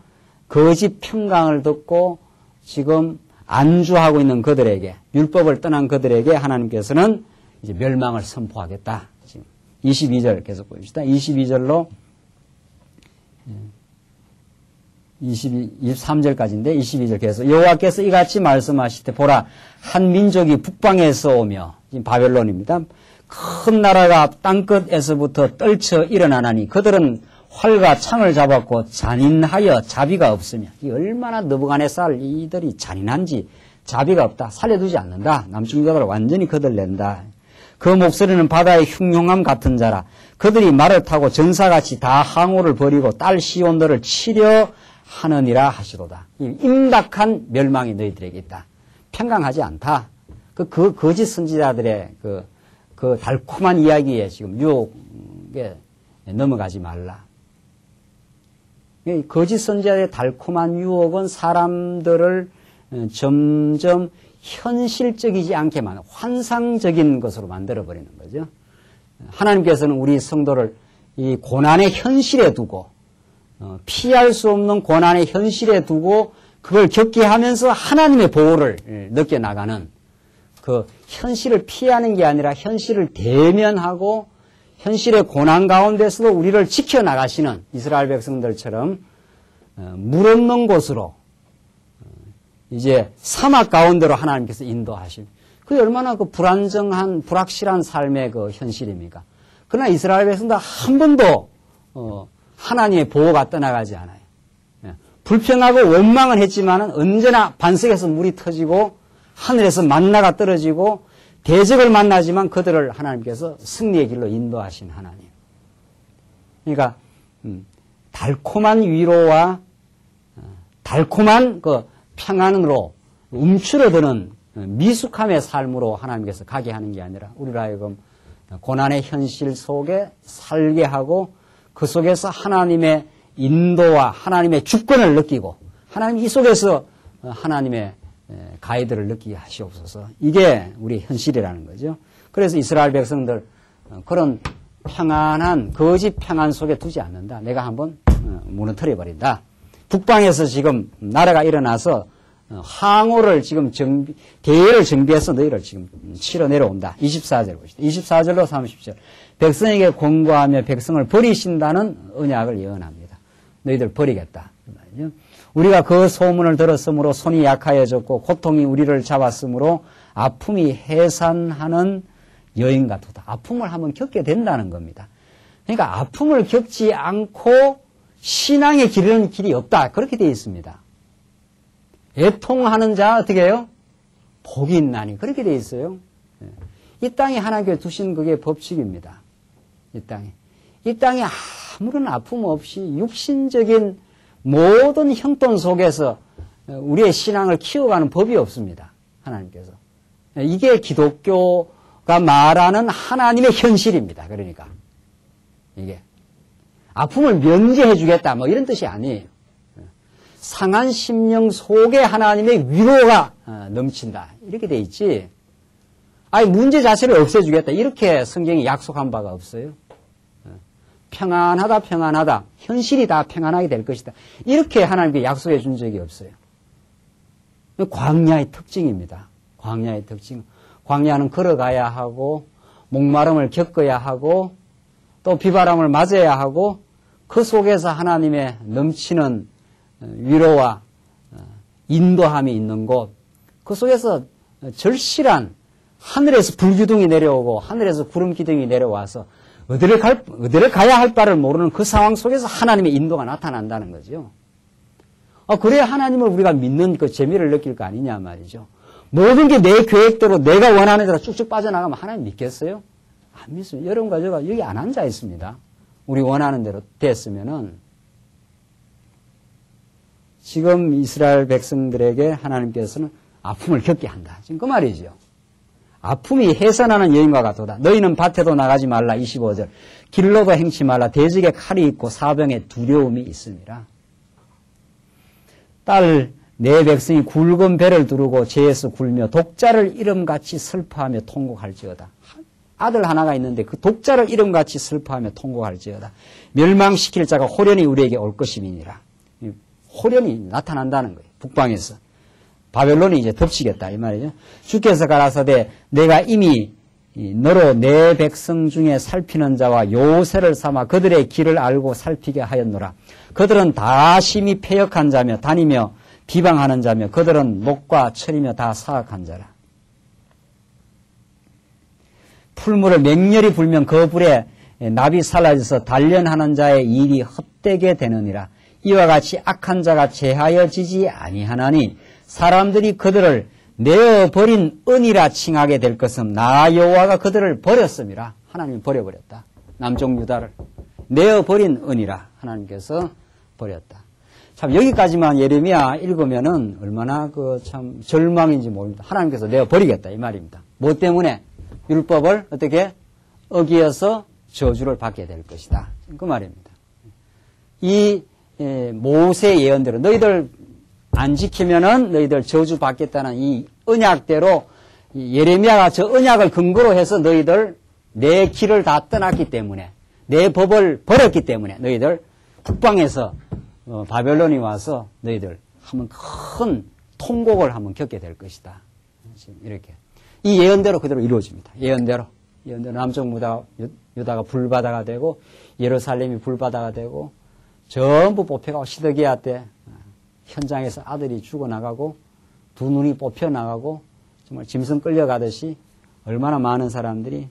거짓 평강을 듣고 지금 안주하고 있는 그들에게, 율법을 떠난 그들에게 하나님께서는 이제 멸망을 선포하겠다. 지금 22절 계속 보십시다. 22절로 23절까지인데 22절 계속 여호와께서 이같이 말씀하시되 보라 한 민족이 북방에서 오며 지금 바벨론입니다. 큰 나라가 땅끝에서부터 떨쳐 일어나나니 그들은 활과 창을 잡았고 잔인하여 자비가 없으며 이 얼마나 느부갓네살 이들이 잔인한지 자비가 없다. 살려두지 않는다. 남충자들을 완전히 거들낸다. 그 목소리는 바다의 흉흉함 같은 자라. 그들이 말을 타고 전사같이 다 항우를 버리고 딸 시온들을 치려 하느니라 하시로다. 임박한 멸망이 너희들에게 있다. 평강하지 않다. 그 거짓 선지자들의 그 달콤한 이야기에 지금 유혹에 넘어가지 말라. 거짓 선지자의 달콤한 유혹은 사람들을 점점 현실적이지 않게 만들어 환상적인 것으로 만들어버리는 거죠. 하나님께서는 우리 성도를 이 고난의 현실에 두고 피할 수 없는 고난의 현실에 두고 그걸 겪게 하면서 하나님의 보호를 느껴나가는 그 현실을 피하는 게 아니라 현실을 대면하고 현실의 고난 가운데서도 우리를 지켜나가시는 이스라엘 백성들처럼 물 없는 곳으로 이제 사막 가운데로 하나님께서 인도하실. 그게 얼마나 그 불안정한 불확실한 삶의 그 현실입니까? 그러나 이스라엘 백성들 한 번도 하나님의 보호가 떠나가지 않아요. 불평하고 원망은 했지만은 언제나 반석에서 물이 터지고 하늘에서 만나가 떨어지고 대적을 만나지만 그들을 하나님께서 승리의 길로 인도하신 하나님. 그러니까 달콤한 위로와 달콤한 그 평안으로 움츠러드는 미숙함의 삶으로 하나님께서 가게 하는 게 아니라 우리로 하여금 고난의 현실 속에 살게 하고 그 속에서 하나님의 인도와 하나님의 주권을 느끼고 하나님 이 속에서 하나님의 가이드를 느끼게 하시옵소서. 이게 우리 현실이라는 거죠. 그래서 이스라엘 백성들 그런 평안한 거짓 평안 속에 두지 않는다. 내가 한번 무너뜨려버린다. 북방에서 지금 나라가 일어나서 항우를 지금 대회를 정비해서 너희를 지금 치러 내려온다. 24절 보시죠. 24절로 30절. 백성에게 권고하며 백성을 버리신다는 언약을 예언합니다. 너희들 버리겠다. 우리가 그 소문을 들었으므로 손이 약하여졌고 고통이 우리를 잡았으므로 아픔이 해산하는 여인 같다. 아픔을 한번 겪게 된다는 겁니다. 그러니까 아픔을 겪지 않고 신앙에 기르는 길이 없다. 그렇게 되어 있습니다. 애통하는 자 어떻게 해요? 복이 있나니. 그렇게 되어 있어요. 이 땅에 하나님께 두신 그게 법칙입니다. 이 땅에 아무런 아픔 없이 육신적인 모든 형돈 속에서 우리의 신앙을 키워가는 법이 없습니다. 하나님께서. 이게 기독교가 말하는 하나님의 현실입니다. 그러니까 이게 아픔을 면제해 주겠다 뭐 이런 뜻이 아니에요. 상한 심령 속에 하나님의 위로가 넘친다. 이렇게 돼 있지. 아니 문제 자체를 없애주겠다. 이렇게 성경이 약속한 바가 없어요. 평안하다. 현실이 다 평안하게 될 것이다. 이렇게 하나님께 약속해 준 적이 없어요. 광야의 특징입니다. 광야의 특징. 광야는 걸어가야 하고 목마름을 겪어야 하고 또 비바람을 맞아야 하고 그 속에서 하나님의 넘치는 위로와 인도함이 있는 곳, 그 속에서 절실한 하늘에서 불기둥이 내려오고 하늘에서 구름 기둥이 내려와서 어디를 가야 할 바를 모르는 그 상황 속에서 하나님의 인도가 나타난다는 거죠. 그래야 하나님을 우리가 믿는 그 재미를 느낄 거 아니냐 말이죠. 모든 게 내 계획대로 내가 원하는 대로 쭉쭉 빠져나가면 하나님 믿겠어요? 안 믿습니다. 여러분과 제가 여기 안 앉아 있습니다. 우리 원하는 대로 됐으면은 지금 이스라엘 백성들에게 하나님께서는 아픔을 겪게 한다. 지금 그 말이죠. 아픔이 해산하는 여인과 같도다. 너희는 밭에도 나가지 말라. 25절. 길로도 행치 말라. 대적에 칼이 있고 사병에 두려움이 있습니다. 딸 내 백성이 굵은 배를 두르고 죄에서 굴며 독자를 이름같이 슬퍼하며 통곡할지어다. 아들 하나가 있는데 그 독자를 이름같이 슬퍼하며 통곡할지어다. 멸망시킬 자가 호련히 우리에게 올 것임이니라. 호련히 나타난다는 거예요. 북방에서. 바벨론이 이제 덮치겠다 이 말이죠. 주께서 가라사대 내가 이미 너로 내 백성 중에 살피는 자와 요새를 삼아 그들의 길을 알고 살피게 하였노라. 그들은 다 심히 패역한 자며 다니며 비방하는 자며 그들은 목과 철이며 다 사악한 자라. 풀물을 맹렬히 불면 그 불에 납이 사라져서 단련하는 자의 일이 헛되게 되느니라. 이와 같이 악한 자가 제하여지지 아니하나니 사람들이 그들을 내어버린 은이라 칭하게 될 것은 나 여호와가 그들을 버렸음이라. 하나님이 버려버렸다. 남쪽 유다를 내어버린 은이라 하나님께서 버렸다. 참 여기까지만 예레미야 읽으면은 얼마나 그 참 절망인지 모릅니다. 하나님께서 내어버리겠다 이 말입니다. 뭐 때문에? 율법을 어떻게 어기어서 저주를 받게 될 것이다. 그 말입니다. 이 모세 예언대로 너희들 안 지키면은 너희들 저주 받겠다는 이 언약대로 예레미야가 저 언약을 근거로 해서 너희들 내 길을 다 떠났기 때문에 내 법을 버렸기 때문에 너희들 북방에서 바벨론이 와서 너희들 한번 큰 통곡을 한번 겪게 될 것이다. 지금 이렇게 이 예언대로 그대로 이루어집니다. 예언대로 남쪽 유다가 불바다가 되고 예루살렘이 불바다가 되고 전부 뽑혀가고 시드기야 때 현장에서 아들이 죽어나가고 두 눈이 뽑혀나가고 정말 짐승 끌려가듯이 얼마나 많은 사람들이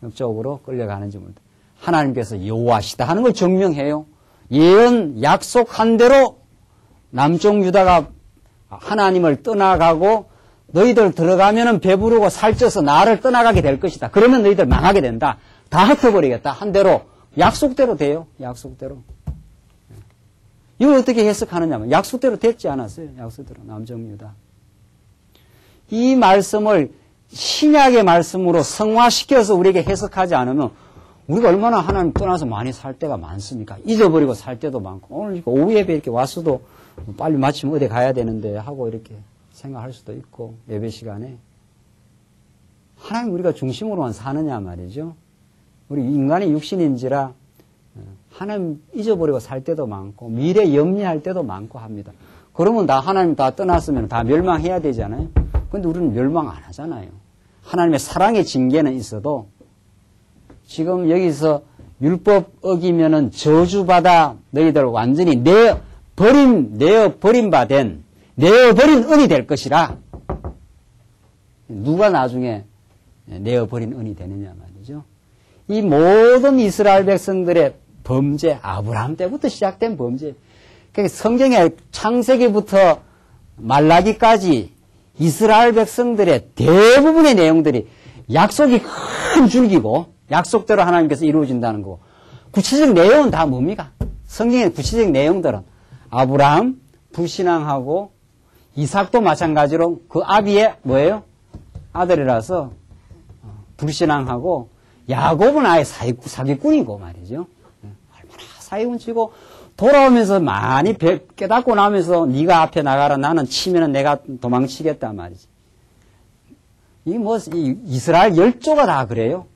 북쪽으로 끌려가는지 모릅니다. 하나님께서 여호와시다 하는 걸 증명해요. 예언 약속한 대로 남쪽 유다가 하나님을 떠나가고 너희들 들어가면은 배부르고 살쪄서 나를 떠나가게 될 것이다. 그러면 너희들 망하게 된다. 다 흩어버리겠다. 한 대로 약속대로 돼요. 약속대로. 이걸 어떻게 해석하느냐면 약속대로 됐지 않았어요. 약속대로 남쪽 유다. 이 말씀을 신약의 말씀으로 성화시켜서 우리에게 해석하지 않으면 우리가 얼마나 하나님 떠나서 많이 살 때가 많습니까? 잊어버리고 살 때도 많고 오늘 오후 예배 이렇게 왔어도 빨리 마치면 어디 가야 되는데 하고 이렇게 생각할 수도 있고 예배 시간에 하나님 우리가 중심으로만 사느냐 말이죠. 우리 인간의 육신인지라 하나님 잊어버리고 살 때도 많고 미래 염려할 때도 많고 합니다. 그러면 다 하나님 다 떠났으면 다 멸망해야 되잖아요. 그런데 우리는 멸망 안 하잖아요. 하나님의 사랑의 징계는 있어도 지금 여기서 율법 어기면은 저주받아 너희들 완전히 내어버린 바 된 내어버린 은이 될 것이라. 누가 나중에 내어버린 은이 되느냐 말이죠. 이 모든 이스라엘 백성들의 범죄, 아브라함 때부터 시작된 범죄. 그러니까 성경의 창세기부터 말라기까지 이스라엘 백성들의 대부분의 내용들이 약속이 큰 줄기고 약속대로 하나님께서 이루어진다는 거고 구체적 내용은 다 뭡니까? 성경의 구체적 내용들은 아브라함 불신앙하고 이삭도 마찬가지로 그 아비의 뭐예요? 아들이라서 불신앙하고 야곱은 아예 사기꾼이고 말이죠. 얼마나 사기꾼 치고 돌아오면서 많이 깨닫고 나면서 네가 앞에 나가라 나는 치면은 내가 도망치겠다 말이지. 이 이스라엘 열조가 다 그래요.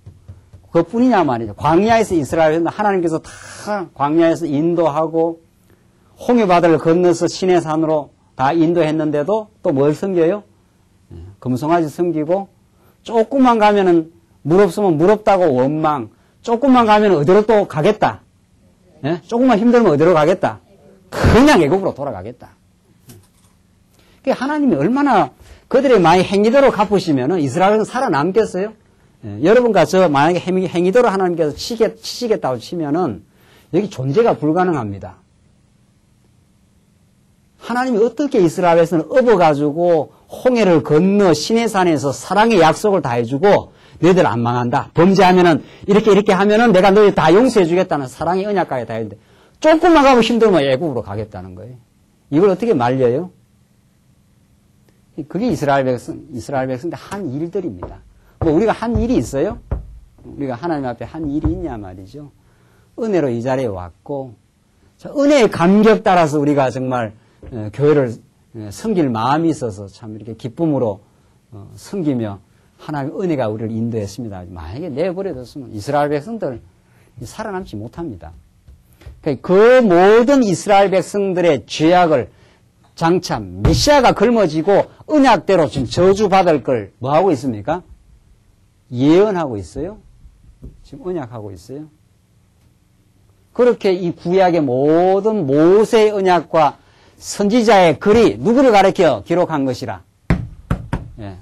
그것뿐이냐 말이죠. 광야에서 이스라엘 하나님께서 다 광야에서 인도하고 홍해바다를 건너서 시내 산으로 다 인도했는데도 또 뭘 섬겨요? 금송아지 섬기고 조금만 가면은 물 없으면 물 없다고 원망. 조금만 가면 어디로 또 가겠다. 예? 조금만 힘들면 어디로 가겠다. 그냥 애국으로 돌아가겠다. 하나님이 얼마나 그들의 많이 행위대로 갚으시면은 이스라엘은 살아남겠어요? 예, 여러분과 저 만약에 행위대로 하나님께서 치시겠다고 치면은 여기 존재가 불가능합니다. 하나님이 어떻게 이스라엘 백성을 업어가지고 홍해를 건너 시내산에서 사랑의 약속을 다 해주고 너희들 안 망한다. 범죄하면은 이렇게 하면은 내가 너희 다 용서해 주겠다는 사랑의 언약까지 다 했는데 조금만 가면 힘들면 애국으로 가겠다는 거예요. 이걸 어떻게 말려요? 그게 이스라엘 백성들 한 일들입니다. 뭐 우리가 한 일이 있어요? 우리가 하나님 앞에 한 일이 있냐 말이죠. 은혜로 이 자리에 왔고 은혜의 감격 따라서 우리가 정말 교회를 섬길 마음이 있어서 참 이렇게 기쁨으로 섬기며 하나님의 은혜가 우리를 인도했습니다. 만약에 내버려뒀으면 이스라엘 백성들 살아남지 못합니다. 그 모든 이스라엘 백성들의 죄악을 장차 메시아가 걸머지고 언약대로 지금 저주받을 걸 뭐하고 있습니까? 예언하고 있어요. 지금 언약하고 있어요. 그렇게 이 구약의 모든 모세의 언약과 선지자의 글이 누구를 가리켜 기록한 것이라? 예,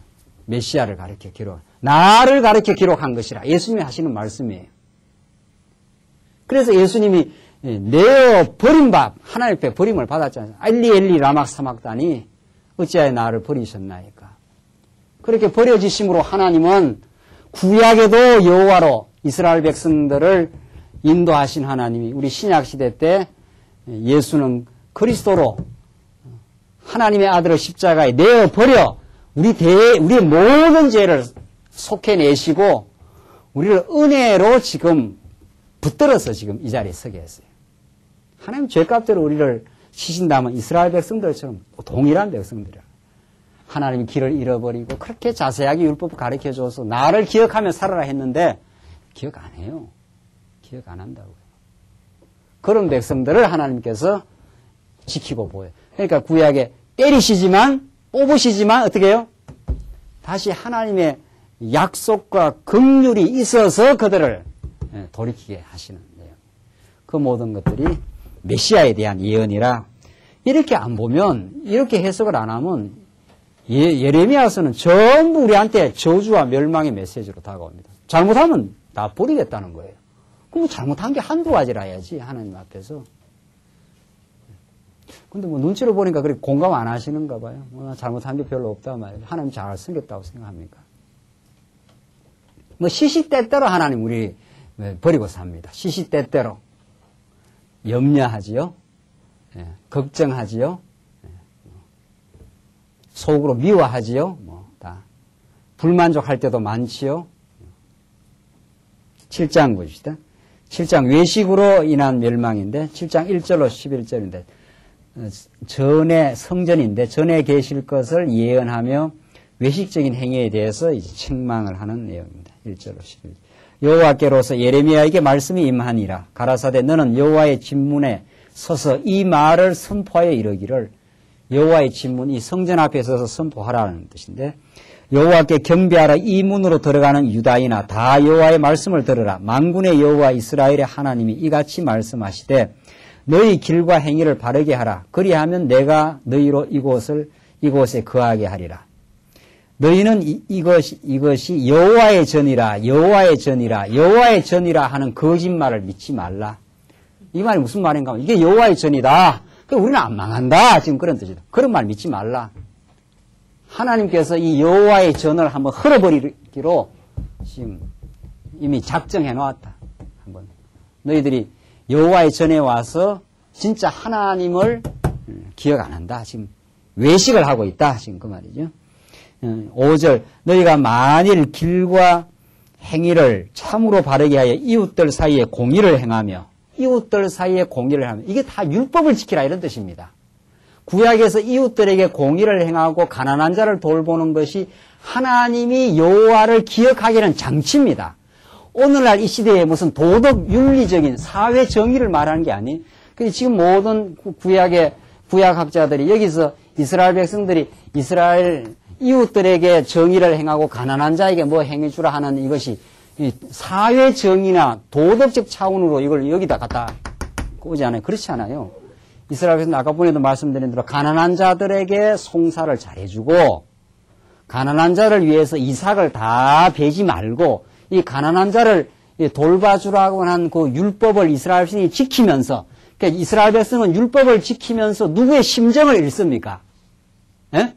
메시아를 가리켜 나를 가리켜 기록한 것이라. 예수님이 하시는 말씀이에요. 그래서 예수님이 내어 버린 밥, 하나님 앞에 버림을 받았잖아요. 엘리 엘리 라막 사막다니 어찌하여 나를 버리셨나이까. 그렇게 버려지심으로 하나님은 구약에도 여호와로 이스라엘 백성들을 인도하신 하나님이 우리 신약시대 때 예수는 그리스도로 하나님의 아들을 십자가에 내어버려 우리의 모든 죄를 속해내시고 우리를 은혜로 지금 붙들어서 지금 이 자리에 서게 했어요. 하나님 죄값대로 우리를 치신다면 이스라엘 백성들처럼 동일한 백성들이야. 하나님이 길을 잃어버리고 그렇게 자세하게 율법을 가르쳐줘서 나를 기억하며 살아라 했는데 기억 안 해요. 기억 안 한다고요. 그런 백성들을 하나님께서 지키고 보여요. 그러니까 구약에 때리시지만 뽑으시지만 어떻게 해요? 다시 하나님의 약속과 긍휼이 있어서 그들을 돌이키게 하시는 내용. 그 모든 것들이 메시아에 대한 예언이라 이렇게 안 보면 이렇게 해석을 안 하면 예레미야서는 전부 우리한테 저주와 멸망의 메시지로 다가옵니다. 잘못하면 다 버리겠다는 거예요. 그럼 잘못한 게 한두 가지라 해야지 하나님 앞에서. 근데 뭐 눈치로 보니까 그렇게 공감 안 하시는가 봐요. 나 잘못한 게 별로 없다 말이에요. 하나님 잘 생겼다고 생각합니까? 뭐 시시때때로 하나님 우리 버리고 삽니다. 시시때때로 염려하지요. 걱정하지요. 속으로 미워하지요. 뭐 다 불만족할 때도 많지요. 7장 보시다. 7장 외식으로 인한 멸망인데 7장 1절로 11절인데 전에 성전인데 전에 계실 것을 예언하며 외식적인 행위에 대해서 이제 책망을 하는 내용입니다. 1절로 11절. 여호와께로서 예레미야에게 말씀이 임하니라. 가라사대 너는 여호와의 진문에 서서 이 말을 선포하여 이르기를. 여호와의 진문, 이 성전 앞에 서서 선포하라는 뜻인데 여호와께 경배하라. 이 문으로 들어가는 유다인아 다 여호와의 말씀을 들으라. 만군의 여호와 이스라엘의 하나님이 이같이 말씀하시되 너희 길과 행위를 바르게 하라. 그리하면 내가 너희로 이곳에 거하게 하리라. 너희는 이것이 여호와의 전이라 여호와의 전이라 여호와의 전이라 하는 거짓말을 믿지 말라. 이 말이 무슨 말인가 하면 이게 여호와의 전이다. 우리는 안 망한다. 지금 그런 뜻이다. 그런 말 믿지 말라. 하나님께서 이 여호와의 전을 한번 흘어버리기로 지금 이미 작정해 놓았다. 한번 너희들이 여호와의 전에 와서 진짜 하나님을 기억 안 한다. 지금 외식을 하고 있다. 지금 그 말이죠. 5절 너희가 만일 길과 행위를 참으로 바르게 하여 이웃들 사이에 공의를 행하며 이웃들 사이에 공의를 하며 이게 다 율법을 지키라 이런 뜻입니다. 구약에서 이웃들에게 공의를 행하고 가난한 자를 돌보는 것이 하나님이 여호와를 기억하기는 장치입니다. 오늘날 이 시대에 무슨 도덕 윤리적인 사회 정의를 말하는 게 아니에요. 지금 모든 구약학자들이 여기서 이스라엘 백성들이 이스라엘 이웃들에게 정의를 행하고 가난한 자에게 뭐 행해주라 하는 이것이 사회 정의나 도덕적 차원으로 이걸 여기다 갖다 오지 않아요. 그렇지 않아요. 이스라엘 백성들 아까 전에도 말씀드린 대로 가난한 자들에게 송사를 잘해주고 가난한 자를 위해서 이삭을 다 베지 말고 이 가난한 자를 돌봐주라고 한 그 율법을 이스라엘 백성이 지키면서 그러니까 이스라엘 백성은 율법을 지키면서 누구의 심정을 읽습니까? 예?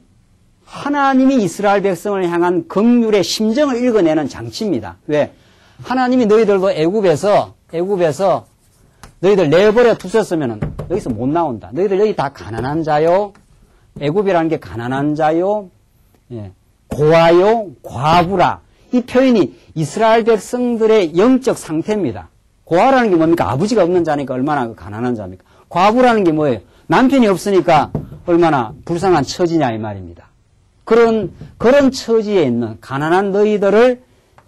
하나님이 이스라엘 백성을 향한 긍휼의 심정을 읽어내는 장치입니다. 왜? 하나님이 너희들도 애굽에서 너희들 내버려 두셨으면은 여기서 못 나온다. 너희들 여기 다 가난한 자요. 애굽이라는 게 가난한 자요. 예. 고아요. 과부라. 이 표현이 이스라엘 백성들의 영적 상태입니다. 고아라는 게 뭡니까? 아버지가 없는 자니까 얼마나 가난한 자입니까? 과부라는 게 뭐예요? 남편이 없으니까 얼마나 불쌍한 처지냐 이 말입니다. 그런 처지에 있는 가난한 너희들을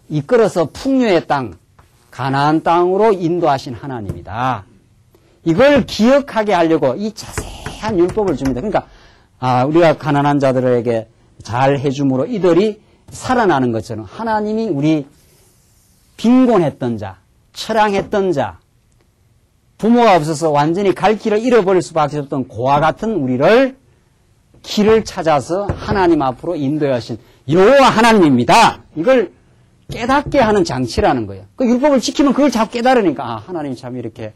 이끌어서 풍요의 땅, 가나안 땅으로 인도하신 하나님이다. 이걸 기억하게 하려고 이 자세한 율법을 줍니다. 그러니까 우리가 가난한 자들에게 잘 해줌으로 이들이 살아나는 것처럼 하나님이 우리 빈곤했던 자, 처량했던 자, 부모가 없어서 완전히 갈 길을 잃어버릴 수밖에 없던 고아 같은 우리를 길을 찾아서 하나님 앞으로 인도하신 여호와 하나님입니다. 이걸 깨닫게 하는 장치라는 거예요. 그 율법을 지키면 그걸 자꾸 깨달으니까 하나님이 참 이렇게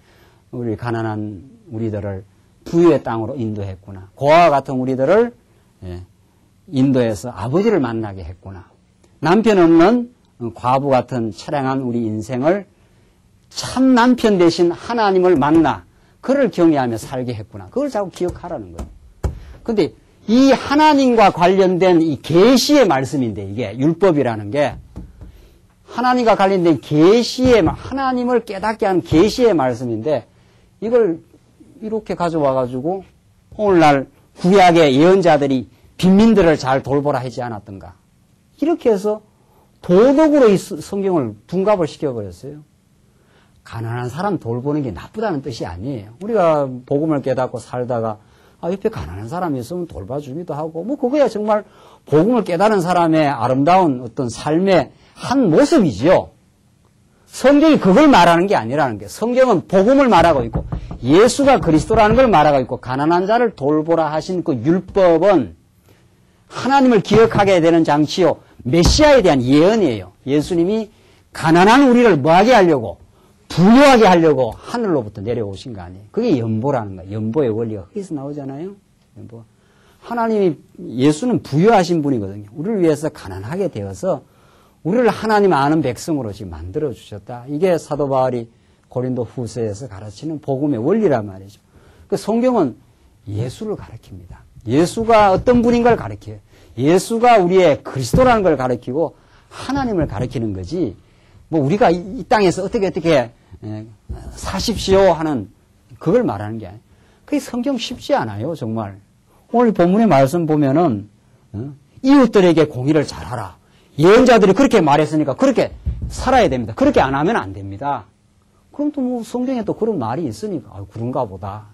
우리 가난한 우리들을 부유의 땅으로 인도했구나. 고아와 같은 우리들을 인도해서 아버지를 만나게 했구나. 남편 없는 과부 같은 처량한 우리 인생을 참 남편 대신 하나님을 만나 그를 경외하며 살게 했구나. 그걸 자꾸 기억하라는 거예요. 근데 이 하나님과 관련된 이 계시의 말씀인데 이게 율법이라는 게 하나님과 관련된 계시의 하나님을 깨닫게 하는 계시의 말씀인데 이걸 이렇게 가져와 가지고 오늘날 구약의 예언자들이 빈민들을 잘 돌보라 하지 않았던가. 이렇게 해서 도덕으로 이 성경을 둔갑을 시켜버렸어요. 가난한 사람 돌보는 게 나쁘다는 뜻이 아니에요. 우리가 복음을 깨닫고 살다가 옆에 가난한 사람이 있으면 돌봐주기도 하고 뭐 그거야 정말 복음을 깨달은 사람의 아름다운 어떤 삶의 한 모습이지요. 성경이 그걸 말하는 게 아니라는 게 성경은 복음을 말하고 있고 예수가 그리스도라는 걸 말하고 있고 가난한 자를 돌보라 하신 그 율법은 하나님을 기억하게 되는 장치요. 메시아에 대한 예언이에요. 예수님이 가난한 우리를 뭐하게 하려고 부유하게 하려고 하늘로부터 내려오신 거 아니에요. 그게 연보라는 거예요. 연보의 원리가 거기서 나오잖아요. 연보. 하나님이 예수는 부유하신 분이거든요. 우리를 위해서 가난하게 되어서 우리를 하나님 아는 백성으로 지금 만들어 주셨다. 이게 사도 바울이 고린도 후서에서 가르치는 복음의 원리란 말이죠. 그 성경은 예수를 가르칩니다. 예수가 어떤 분인 걸 가르쳐요. 예수가 우리의 그리스도라는 걸 가르치고 하나님을 가르치는 거지. 뭐 우리가 이 땅에서 어떻게 사십시오 하는 그걸 말하는 게 아니에요. 그게 성경 쉽지 않아요. 정말. 오늘 본문의 말씀 보면은 이웃들에게 공의를 잘하라. 예언자들이 그렇게 말했으니까 그렇게 살아야 됩니다. 그렇게 안 하면 안 됩니다. 그럼 또 뭐 성경에 또 그런 말이 있으니까 그런가 보다.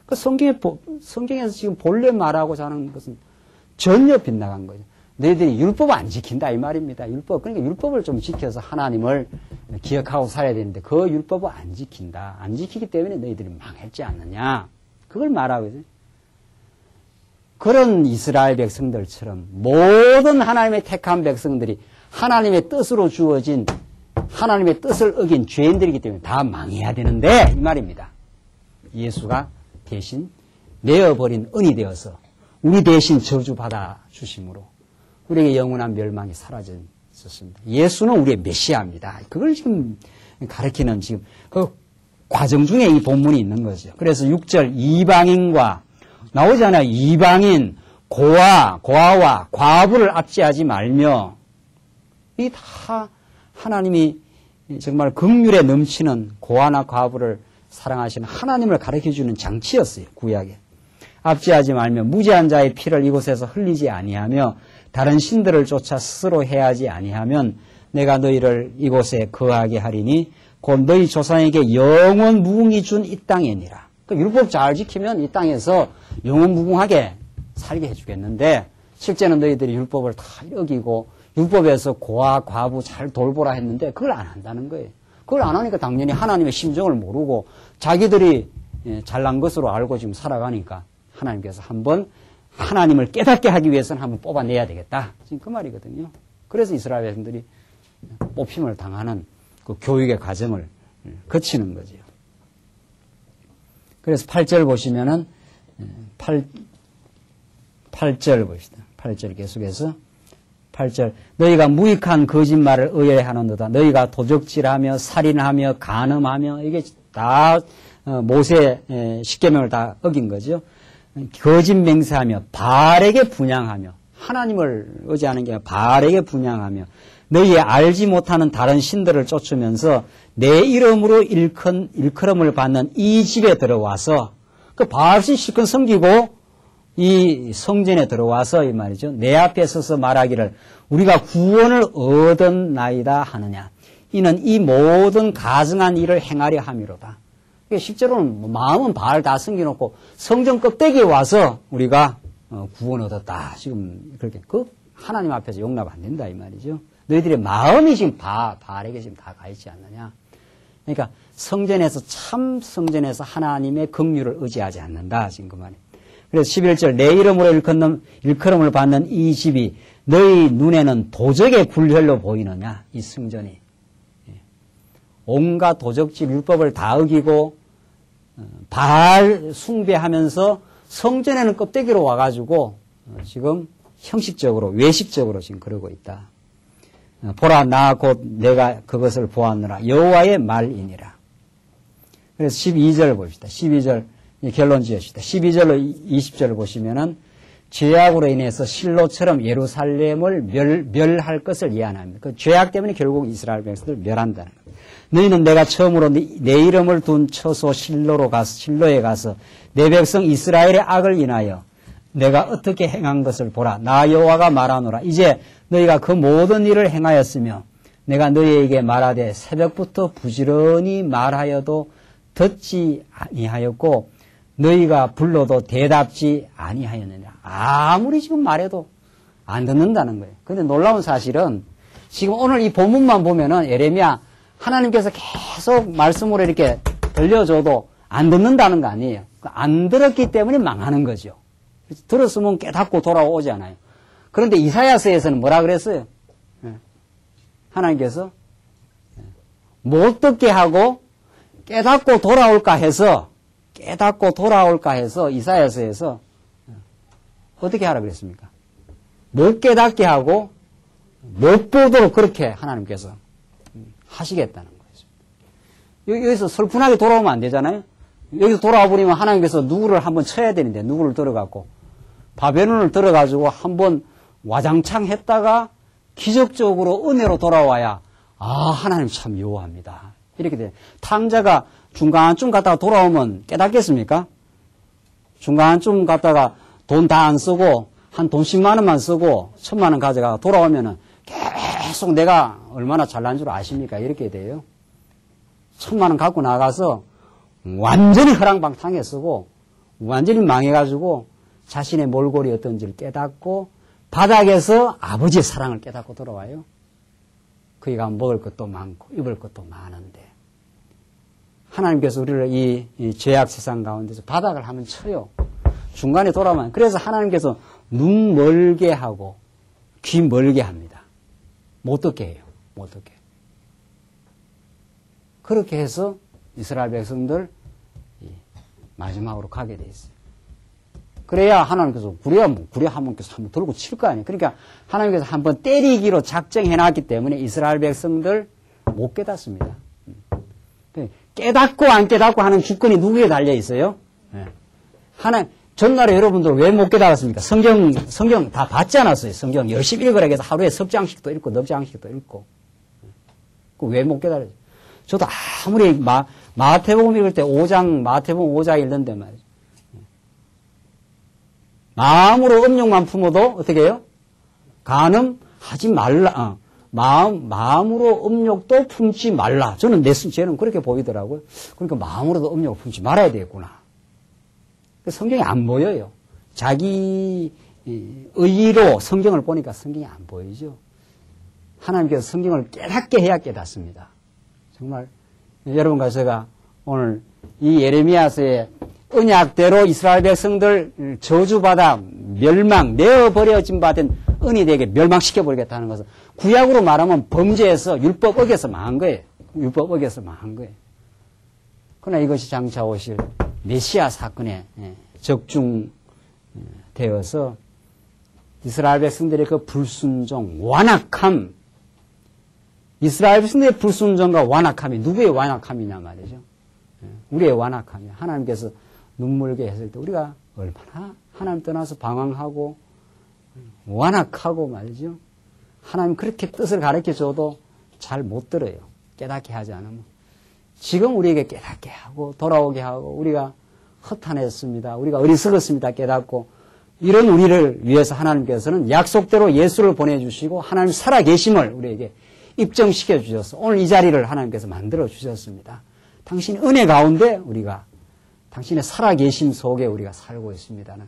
그 성경에서 지금 본래 말하고자 하는 것은 전혀 빗나간 거죠. 너희들이 율법 안 지킨다 이 말입니다. 그러니까 율법을 좀 지켜서 하나님을 기억하고 살아야 되는데 그 율법을 안 지킨다. 안 지키기 때문에 너희들이 망했지 않느냐. 그걸 말하고 있어요. 그런 이스라엘 백성들처럼 모든 하나님의 택한 백성들이 하나님의 뜻으로 주어진 하나님의 뜻을 어긴 죄인들이기 때문에 다 망해야 되는데 이 말입니다. 예수가 대신 내어버린 은이 되어서 우리 대신 저주받아 주심으로 우리에게 영원한 멸망이 사라졌습니다. 예수는 우리의 메시아입니다. 그걸 지금 가르치는 지금 그 과정 중에 이 본문이 있는 거죠. 그래서 6절 이방인과 나오잖아요. 이방인, 고아와 과부를 압제하지 말며 이 다 하나님이 정말 긍휼에 넘치는 고아나 과부를 사랑하시는 하나님을 가르쳐주는 장치였어요. 구약에. 압제하지 말며 무죄한 자의 피를 이곳에서 흘리지 아니하며 다른 신들을 쫓아 스스로 해하지 아니하면 내가 너희를 이곳에 거하게 하리니 곧 너희 조상에게 영원 무궁히 준 이 땅이니라. 그 율법 잘 지키면 이 땅에서 영원 무궁하게 살게 해주겠는데 실제는 너희들이 율법을 다 어기고 율법에서 고아 과부 잘 돌보라 했는데 그걸 안 한다는 거예요. 그걸 안 하니까 당연히 하나님의 심정을 모르고 자기들이 잘난 것으로 알고 지금 살아가니까 하나님께서 한번 하나님을 깨닫게 하기 위해서는 한번 뽑아내야 되겠다. 지금 그 말이거든요. 그래서 이스라엘 백성들이 뽑힘을 당하는 그 교육의 과정을 거치는 거죠. 그래서 8절 보시면은 8절 봅시다. 8절 계속해서 8절 너희가 무익한 거짓말을 의뢰하는도다. 너희가 도적질하며 살인하며 간음하며 이게 다 모세 십계명을 다 어긴 거죠. 거짓 맹세하며 바알에게 분향하며 하나님을 의지하는 게 아니라 바알에게 분향하며 너희 알지 못하는 다른 신들을 쫓으면서 내 이름으로 일컬음을 받는 이 집에 들어와서 그 바알신 실컷 섬기고 이 성전에 들어와서 이 말이죠. 내 앞에 서서 말하기를 우리가 구원을 얻었나이다 하느냐. 이는 이 모든 가증한 일을 행하려 함이로다. 실제로는 마음은 바알 다 섬겨놓고 성전 껍데기에 와서 우리가 구원 얻었다. 지금 그렇게 그 하나님 앞에서 용납 안 된다 이 말이죠. 너희들의 마음이 지금 바알에게 지금 다 가 있지 않느냐. 그러니까 성전에서 참 성전에서 하나님의 긍휼을 의지하지 않는다 지금 그 말이에요. 그래서 11절 내 이름으로 일컬음을 받는 이 집이 너희 눈에는 도적의 굴혈로 보이느냐 이 성전이. 온갖 도적질 율법을 다 어기고 바알 숭배하면서 성전에는 껍데기로 와가지고 지금 형식적으로 외식적으로 지금 그러고 있다. 보라 나 곧 내가 그것을 보았느라 여호와의 말이니라. 그래서 12절 봅시다. 12절 결론 지으시다. 12절로 20절을 보시면은 죄악으로 인해서 실로처럼 예루살렘을 멸할 것을 예언합니다. 그 죄악 때문에 결국 이스라엘 백성들을 멸한다는 겁니다. 너희는 내가 처음으로 내 이름을 둔 처소 실로에 가서 내 백성 이스라엘의 악을 인하여 내가 어떻게 행한 것을 보라. 나 여호와가 말하노라. 이제 너희가 그 모든 일을 행하였으며 내가 너희에게 말하되 새벽부터 부지런히 말하여도 듣지 아니하였고 너희가 불러도 대답지 아니하였느냐. 아무리 지금 말해도 안 듣는다는 거예요. 그런데 놀라운 사실은 지금 오늘 이 본문만 보면은 예레미야 하나님께서 계속 말씀으로 이렇게 들려줘도 안 듣는다는 거 아니에요. 안 들었기 때문에 망하는 거죠. 들었으면 깨닫고 돌아오잖아요. 그런데 이사야서에서는 뭐라 그랬어요? 하나님께서 못 듣게 하고 깨닫고 돌아올까 해서 이사야서에서 어떻게 하라 그랬습니까? 못 깨닫게 하고 못 보도록 그렇게 하나님께서 하시겠다는 거예요. 여기서 슬픈하게 돌아오면 안 되잖아요. 여기서 돌아와 버리면 하나님께서 누구를 한번 쳐야 되는데 누구를 들어갖고 바벨론을 들어가지고 한번 와장창 했다가 기적적으로 은혜로 돌아와야 하나님 참 요호합니다. 이렇게 돼요. 탕자가 중간쯤 갔다가 돌아오면 깨닫겠습니까? 중간쯤 갔다가 돈 다 안 쓰고 한 돈 10만 원만 쓰고 1000만 원 가져가 돌아오면은 계속 내가 얼마나 잘난 줄 아십니까? 이렇게 돼요. 1000만 원 갖고 나가서 완전히 허랑방탕에 쓰고 완전히 망해가지고 자신의 몰골이 어떤지를 깨닫고 바닥에서 아버지의 사랑을 깨닫고 돌아와요. 그이가 먹을 것도 많고 입을 것도 많은데 하나님께서 우리를 이 죄악 세상 가운데서 바닥을 한번 쳐요. 중간에 돌아오면 그래서 하나님께서 눈 멀게 하고 귀 멀게 합니다. 못 듣게 해요. 못 듣게. 그렇게 해서 이스라엘 백성들 마지막으로 가게 돼 있어요. 그래야 하나님께서 하나님께서 한번 들고 칠 거 아니에요. 그러니까 하나님께서 한번 때리기로 작정해놨기 때문에 이스라엘 백성들 못 깨닫습니다. 깨닫고 안 깨닫고 하는 주권이 누구에 달려 있어요? 전날에 여러분들 왜 못 깨달았습니까? 성경 다 받지 않았어요. 성경 열심히 읽으라 해서 하루에 석 장씩도 읽고 넉 장씩도 읽고. 왜 못 깨달았어요? 저도 아무리 마태복음 읽을 때 마태복음 5장 읽는데 말이죠. 마음으로 음욕만 품어도 어떻게 해요? 간음하지 말라. 마음으로 음욕도 품지 말라. 저는 그렇게 보이더라고요. 그러니까 마음으로도 음욕을 품지 말아야 되겠구나. 성경이 안 보여요. 자기 의의로 성경을 보니까 성경이 안 보이죠. 하나님께서 성경을 깨닫게 해야 깨닫습니다. 정말 여러분과 제가 오늘 이 예레미야서의 언약대로 이스라엘 백성들 저주받아 내어버려진 바 된 은희되게 멸망시켜버리겠다는 것은 구약으로 말하면 범죄에서 율법 어겨서 망한 거예요. 그러나 이것이 장차 오실 메시아 사건에 적중되어서 이스라엘 백성들의 그 불순종, 완악함, 이스라엘 백성들의 불순종과 완악함이 누구의 완악함이냐 말이죠. 우리의 완악함이 하나님께서 눈물게 했을 때 우리가 얼마나 하나님 떠나서 방황하고 완악하고 말이죠. 하나님 그렇게 뜻을 가르쳐줘도 잘 못 들어요. 깨닫게 하지 않으면. 지금 우리에게 깨닫게 하고 돌아오게 하고 우리가 허탄했습니다. 우리가 어리석었습니다. 깨닫고 이런 우리를 위해서 하나님께서는 약속대로 예수를 보내주시고 하나님 살아계심을 우리에게 입증시켜 주셔서 오늘 이 자리를 하나님께서 만들어 주셨습니다. 당신의 은혜 가운데 우리가 당신의 살아계심 속에 우리가 살고 있습니다는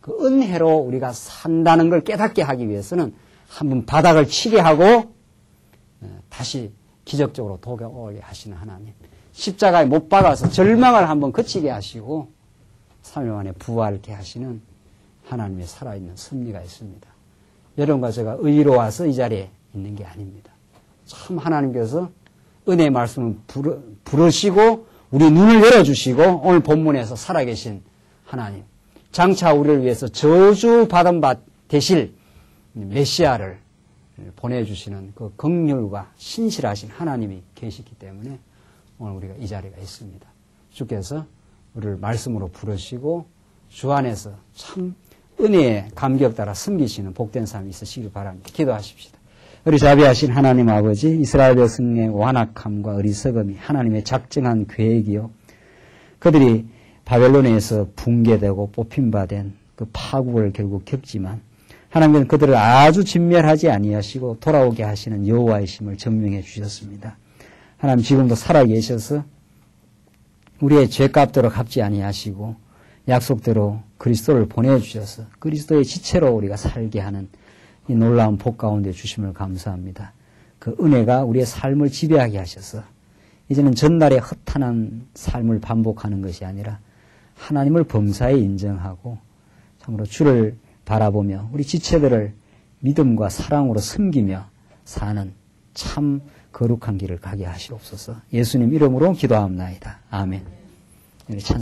그 은혜로 우리가 산다는 걸 깨닫게 하기 위해서는 한번 바닥을 치게 하고 다시 기적적으로 돌아오게 하시는 하나님. 십자가에 못 박아서 절망을 한번 그치게 하시고 3일 만에 부활케 하시는 하나님의 살아있는 섭리가 있습니다. 여러분과 제가 의로 와서 이 자리에 있는 게 아닙니다. 참 하나님께서 은혜의 말씀을 부르시고 우리 눈을 열어주시고 오늘 본문에서 살아계신 하나님. 장차 우리를 위해서 저주받은 바 되실 메시아를 보내주시는 그 긍휼과 신실하신 하나님이 계시기 때문에 오늘 우리가 이 자리가 있습니다. 주께서 우리를 말씀으로 부르시고 주 안에서 참 은혜에 감격 따라 섬기시는 복된 삶이 있으시길 바랍니다. 기도하십시다. 우리 자비하신 하나님 아버지, 이스라엘 백성의 완악함과 어리석음이 하나님의 작정한 계획이요. 그들이 바벨론에서 붕괴되고 뽑힌바된 그 파국을 결국 겪지만 하나님은 그들을 아주 진멸하지 아니하시고 돌아오게 하시는 여호와의 심을 증명해 주셨습니다. 하나님 지금도 살아계셔서 우리의 죄값대로 갚지 아니하시고 약속대로 그리스도를 보내주셔서 그리스도의 지체로 우리가 살게 하는 이 놀라운 복 가운데 주심을 감사합니다. 그 은혜가 우리의 삶을 지배하게 하셔서 이제는 전날의 허탄한 삶을 반복하는 것이 아니라 하나님을 범사에 인정하고 참으로 주를 바라보며 우리 지체들을 믿음과 사랑으로 섬기며 사는 참 거룩한 길을 가게 하시옵소서. 예수님 이름으로 기도합나이다. 아멘.